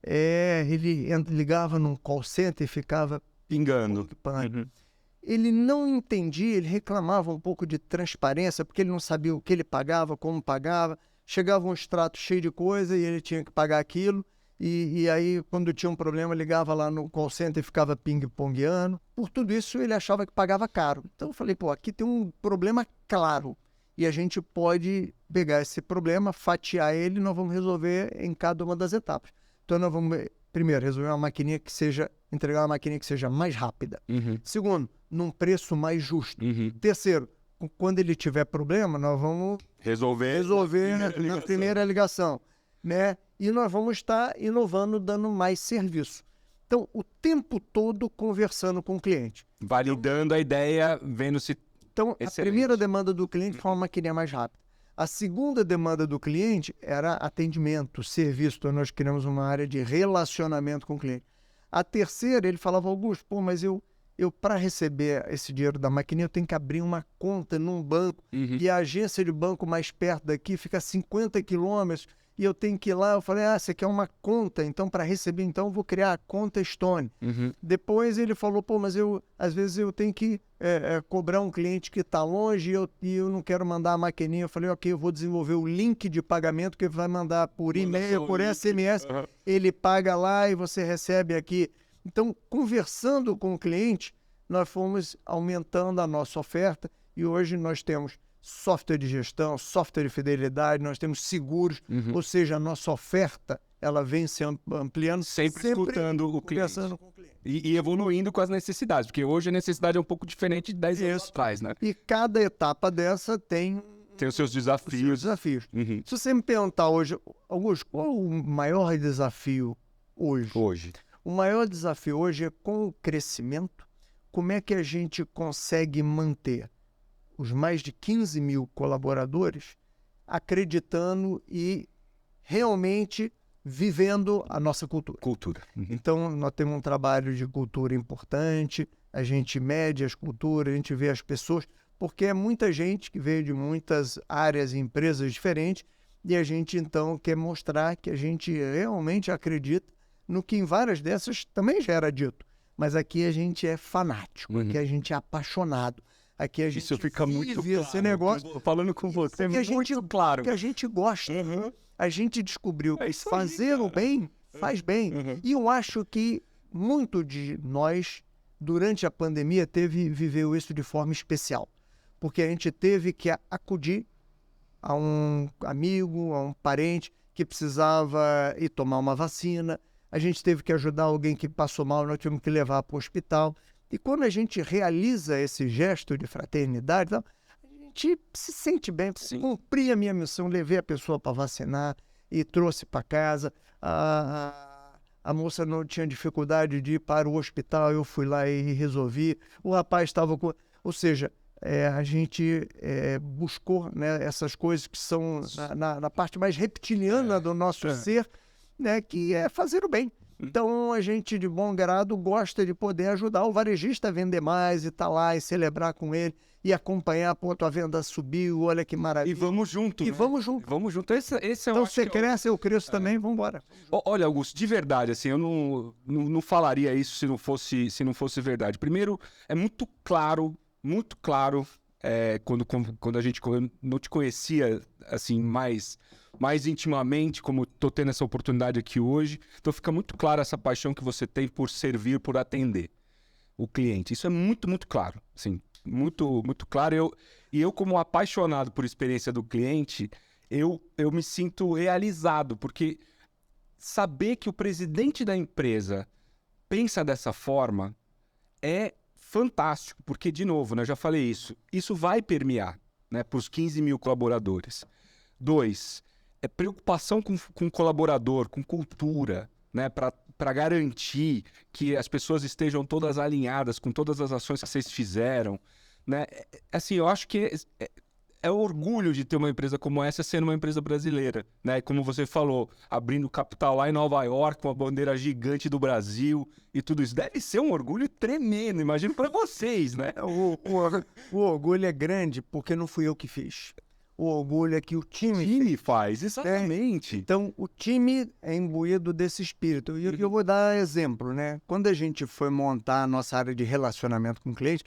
ele ligava num call center e ficava
pingando.
Ele não entendia, ele reclamava um pouco de transparência, porque ele não sabia o que ele pagava, como pagava. Chegava um extrato cheio de coisa e ele tinha que pagar aquilo. E aí, quando tinha um problema, ligava lá no call center e ficava ping-pongueando. Por tudo isso, ele achava que pagava caro. Então, eu falei, aqui tem um problema claro. E a gente pode pegar esse problema, fatiar ele e nós vamos resolver em cada uma das etapas. Então nós vamos, primeiro, resolver uma maquininha que seja, entregar uma maquininha que seja mais rápida. Segundo, num preço mais justo. Terceiro, quando ele tiver problema, nós vamos
resolver
na primeira ligação, né? E nós vamos estar inovando, dando mais serviço. Então, o tempo todo conversando com o cliente.
Validando a ideia, vendo se...
Então,
excelente.
A primeira demanda do cliente foi uma maquininha mais rápida. A segunda demanda do cliente era atendimento, serviço. Então, nós criamos uma área de relacionamento com o cliente. A terceira, ele falava, Augusto, pô, mas eu para receber esse dinheiro da maquininha, eu tenho que abrir uma conta num banco. E a agência de banco mais perto daqui fica a 50 quilômetros. E eu tenho que ir lá. Eu falei, você quer uma conta? Então, para receber, então, eu vou criar a conta Stone. Depois ele falou, pô, mas às vezes eu tenho que cobrar um cliente que está longe e eu não quero mandar a maquininha. Eu falei, ok, eu vou desenvolver o link de pagamento que vai mandar por e-mail, por SMS. Ele paga lá e você recebe aqui. Então, conversando com o cliente, nós fomos aumentando a nossa oferta e hoje nós temos software de gestão, software de fidelidade, nós temos seguros, ou seja, a nossa oferta ela vem se ampliando.
Sempre escutando o cliente.
Conversando com o cliente.
E evoluindo com as necessidades, porque hoje a necessidade é um pouco diferente de 10 anos atrás, né?
E cada etapa dessa tem
os seus desafios.
Se você me perguntar hoje, Augusto, qual o maior desafio hoje? O maior desafio hoje é com o crescimento, como é que a gente consegue manter os mais de 15 mil colaboradores acreditando e realmente vivendo a nossa cultura. Então, nós temos um trabalho de cultura importante, a gente mede as culturas, a gente vê as pessoas, porque é muita gente que veio de muitas áreas e empresas diferentes e a gente, então, quer mostrar que a gente realmente acredita no que em várias dessas também já era dito. Mas aqui a gente é fanático, aqui a gente é apaixonado. Aqui a gente
Isso fica muito claro.
Esse negócio.
Falando com você, muito claro.
Que a gente gosta. A gente descobriu que fazer o bem faz bem. E eu acho que muito de nós, durante a pandemia, viveu isso de forma especial. Porque a gente teve que acudir a um amigo, a um parente que precisava ir tomar uma vacina. A gente teve que ajudar alguém que passou mal, nós tivemos que levar para o hospital. E quando a gente realiza esse gesto de fraternidade, a gente se sente bem. Cumpri a minha missão, levei a pessoa para vacinar e trouxe para casa. A moça não tinha dificuldade de ir para o hospital, eu fui lá e resolvi. O rapaz estava com... Ou seja, a gente buscou, né, essas coisas que são na parte mais reptiliana do nosso ser, né, que é fazer o bem. Então, a gente, de bom grado, gosta de poder ajudar o varejista a vender mais e estar lá e celebrar com ele e acompanhar, pô, tua venda subiu, olha que maravilha.
E vamos junto,
Vamos junto.
Vamos junto. Esse
então, você cresce, eu cresço também, vamos embora.
Olha, Augusto, de verdade, assim, eu não falaria isso se não fosse verdade. Primeiro, é muito claro, quando a gente não te conhecia, assim, mais intimamente, como estou tendo essa oportunidade aqui hoje. Então fica muito claro essa paixão que você tem por servir, por atender o cliente. Isso é muito, muito claro. Assim, muito, muito claro. Eu, como apaixonado por experiência do cliente, eu me sinto realizado, porque saber que o presidente da empresa pensa dessa forma é fantástico, porque, de novo, né, eu já falei isso vai permear, né, para os 15 mil colaboradores. 2, é preocupação com o colaborador, com cultura, né, para garantir que as pessoas estejam todas alinhadas com todas as ações que vocês fizeram, né? Assim, eu acho que é orgulho de ter uma empresa como essa sendo uma empresa brasileira, né? Como você falou, abrindo capital lá em Nova York com a bandeira gigante do Brasil e tudo isso. Deve ser um orgulho tremendo, imagino, para vocês, né?
O orgulho é grande porque não fui eu que fiz. O orgulho é que o time
faz, exatamente.
Então, o time é imbuído desse espírito. E eu vou dar exemplo, né? Quando a gente foi montar a nossa área de relacionamento com o cliente,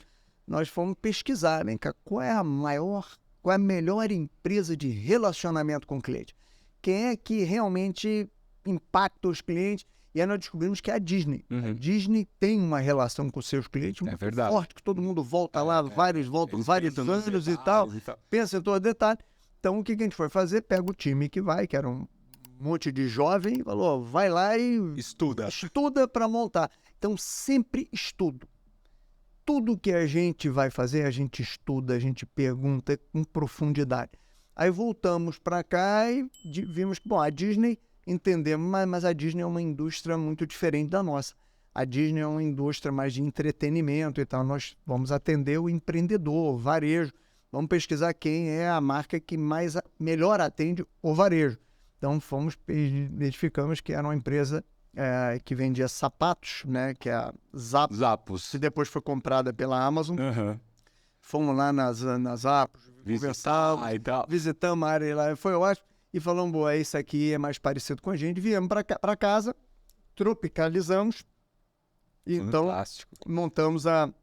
nós fomos pesquisar, né? Qual é a melhor empresa de relacionamento com o cliente? Quem é que realmente impacta os clientes? E aí nós descobrimos que é a Disney. A Disney tem uma relação com os seus clientes muito forte, que todo mundo volta lá, vários anos e tal, pensa em todo detalhe. Então, o que a gente foi fazer? Pega o time que era um monte de jovem e falou, vai lá e
Estuda.
estuda para montar. Então, sempre estudo. Tudo que a gente vai fazer, a gente estuda, a gente pergunta com profundidade. Aí voltamos para cá e vimos que, bom, a Disney, entendemos, mas a Disney é uma indústria muito diferente da nossa. A Disney é uma indústria mais de entretenimento e tal. Nós vamos atender o empreendedor, o varejo. Vamos pesquisar quem é a marca que melhor atende o varejo. Então, identificamos que era uma empresa que vendia sapatos, né, que é a
Zappos.
que depois foi comprada pela Amazon.
Uhum.
Fomos lá nas Zappos, conversamos, visitamos a área lá, foi ótimo, e falamos, boa, isso aqui é mais parecido com a gente. Viemos para casa, tropicalizamos, e então montamos a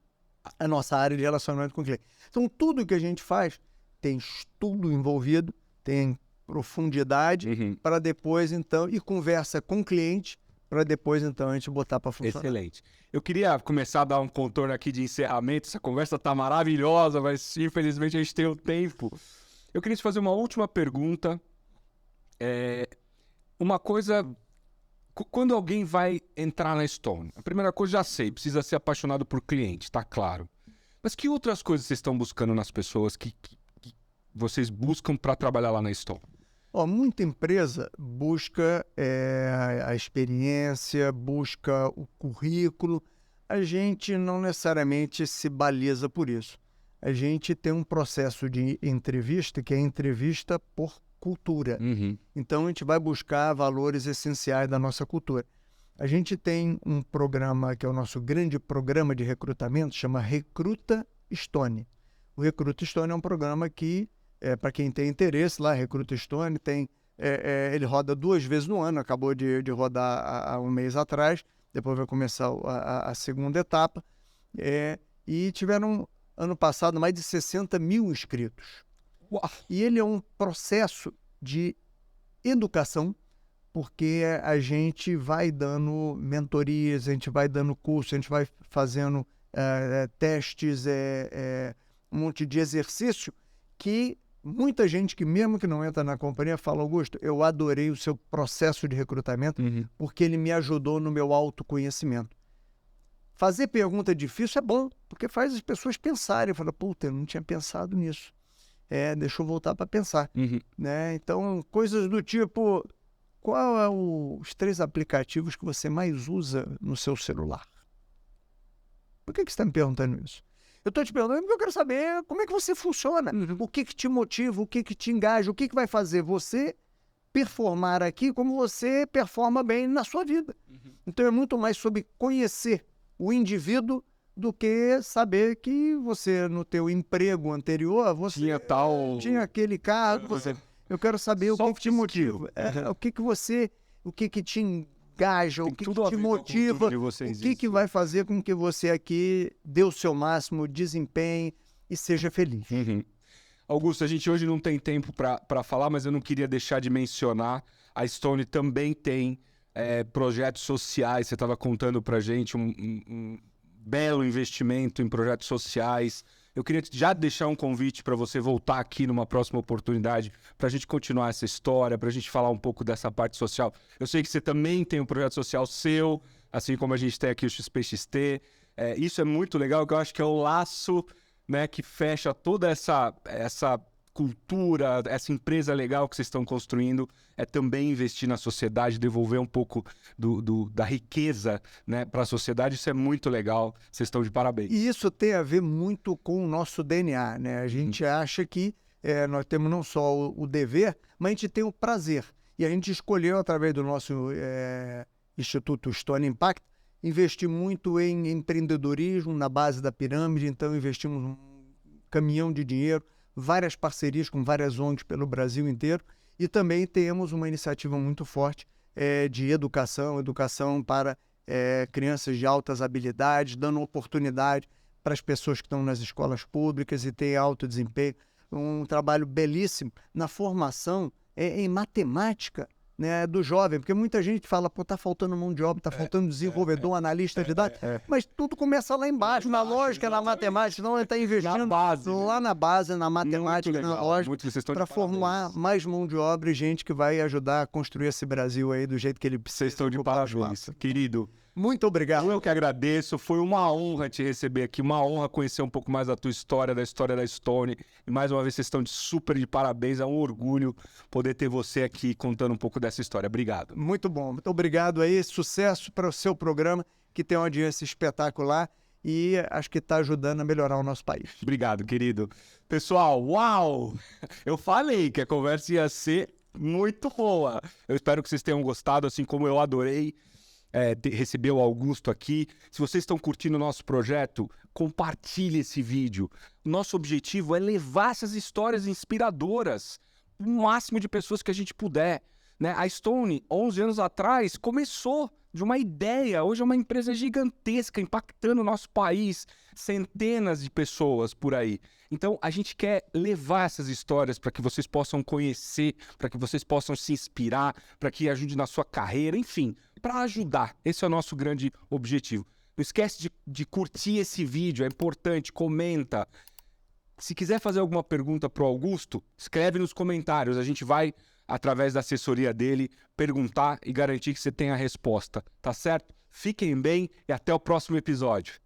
nossa área de relacionamento com o cliente. Então, tudo que a gente faz tem estudo envolvido, tem profundidade, para depois, então, e conversa com o cliente, para depois, então, a gente botar para funcionar.
Excelente. Eu queria começar a dar um contorno aqui de encerramento. Essa conversa tá maravilhosa, mas infelizmente a gente tem o tempo. Eu queria te fazer uma última pergunta. Uma coisa... Quando alguém vai entrar na Stone, a primeira coisa, já sei, precisa ser apaixonado por cliente, tá claro. Mas que outras coisas vocês estão buscando nas pessoas que vocês buscam para trabalhar lá na Stone?
Muita empresa busca a experiência, busca o currículo. A gente não necessariamente se baliza por isso. A gente tem um processo de entrevista que é entrevista por cultura. Então, a gente vai buscar valores essenciais da nossa cultura. A gente tem um programa que é o nosso grande programa de recrutamento, chama Recruta Stone. O Recruta Stone é um programa que para quem tem interesse lá, Recruta Stone, ele roda 2 vezes no ano, acabou de rodar há um mês atrás, depois vai começar a segunda etapa, e tiveram, ano passado, mais de 60 mil inscritos.
Uau.
E ele é um processo de educação, porque a gente vai dando mentorias, a gente vai dando curso, a gente vai fazendo testes, um monte de exercício que muita gente que mesmo que não entra na companhia fala, Augusto, eu adorei o seu processo de recrutamento porque ele me ajudou no meu autoconhecimento. Fazer pergunta difícil é bom, porque faz as pessoas pensarem. Fala, puta, eu não tinha pensado nisso. Deixa eu voltar para pensar. Né? Então, coisas do tipo, qual é os 3 aplicativos que você mais usa no seu celular? Por que você está me perguntando isso? Eu estou te perguntando porque eu quero saber como é que você funciona, o que te motiva, o que te engaja, o que vai fazer você performar aqui como você performa bem na sua vida. Então é muito mais sobre conhecer o indivíduo do que saber que você, no teu emprego anterior, você tinha aquele cargo. Eu quero saber o que te motiva, o que te engaja, o que te motiva, o que vai fazer com que você aqui dê o seu máximo, desempenhe e seja feliz.
Augusto, a gente hoje não tem tempo para falar, mas eu não queria deixar de mencionar, a Stone também tem projetos sociais. Você estava contando para a gente um belo investimento em projetos sociais. Eu queria já deixar um convite para você voltar aqui numa próxima oportunidade para a gente continuar essa história, para a gente falar um pouco dessa parte social. Eu sei que você também tem um projeto social seu, assim como a gente tem aqui o XPXT. Isso é muito legal, que eu acho que é o laço, né, que fecha toda essa cultura, essa empresa legal que vocês estão construindo, também investir na sociedade, devolver um pouco da riqueza, né, para a sociedade. Isso é muito legal, vocês estão de parabéns.
E isso tem a ver muito com o nosso DNA, né? A gente acha que nós temos não só o dever, mas a gente tem o prazer. E a gente escolheu, através do nosso Instituto Stone Impact, investir muito em empreendedorismo na base da pirâmide. Então investimos um caminhão de dinheiro, várias parcerias com várias ONGs pelo Brasil inteiro, e também temos uma iniciativa muito forte de educação para crianças de altas habilidades, dando oportunidade para as pessoas que estão nas escolas públicas e têm alto desempenho. Um trabalho belíssimo na formação em matemática né, do jovem, porque muita gente fala, pô, tá faltando mão de obra, tá faltando desenvolvedor, analista de dados, mas tudo começa lá embaixo, na lógica, na matemática, senão ele tá investindo lá na base, na matemática, na lógica, para formar mais mão de obra e gente que vai ajudar a construir esse Brasil aí do jeito que ele precisa.
Vocês estão de parabéns, querido.
Muito obrigado.
Eu que agradeço, foi uma honra te receber aqui, uma honra conhecer um pouco mais da tua história, da história da Stone. E mais uma vez, vocês estão super de parabéns, é um orgulho poder ter você aqui contando um pouco dessa história. Obrigado.
Muito bom, muito obrigado aí, sucesso para o seu programa, que tem uma audiência espetacular e acho que está ajudando a melhorar o nosso país.
Obrigado, querido. Pessoal, uau! Eu falei que a conversa ia ser muito boa. Eu espero que vocês tenham gostado, assim como eu adorei. Receber o Augusto aqui. Se vocês estão curtindo o nosso projeto, compartilhe esse vídeo. Nosso objetivo é levar essas histórias inspiradoras para o máximo de pessoas que a gente puder, né? A Stone, 11 anos atrás, começou de uma ideia. Hoje é uma empresa gigantesca, impactando o nosso país, centenas de pessoas por aí. Então, a gente quer levar essas histórias para que vocês possam conhecer, para que vocês possam se inspirar, para que ajude na sua carreira, enfim, para ajudar. Esse é o nosso grande objetivo. Não esquece de curtir esse vídeo, é importante, comenta. Se quiser fazer alguma pergunta para o Augusto, escreve nos comentários. A gente vai, através da assessoria dele, perguntar e garantir que você tenha a resposta, tá certo? Fiquem bem e até o próximo episódio.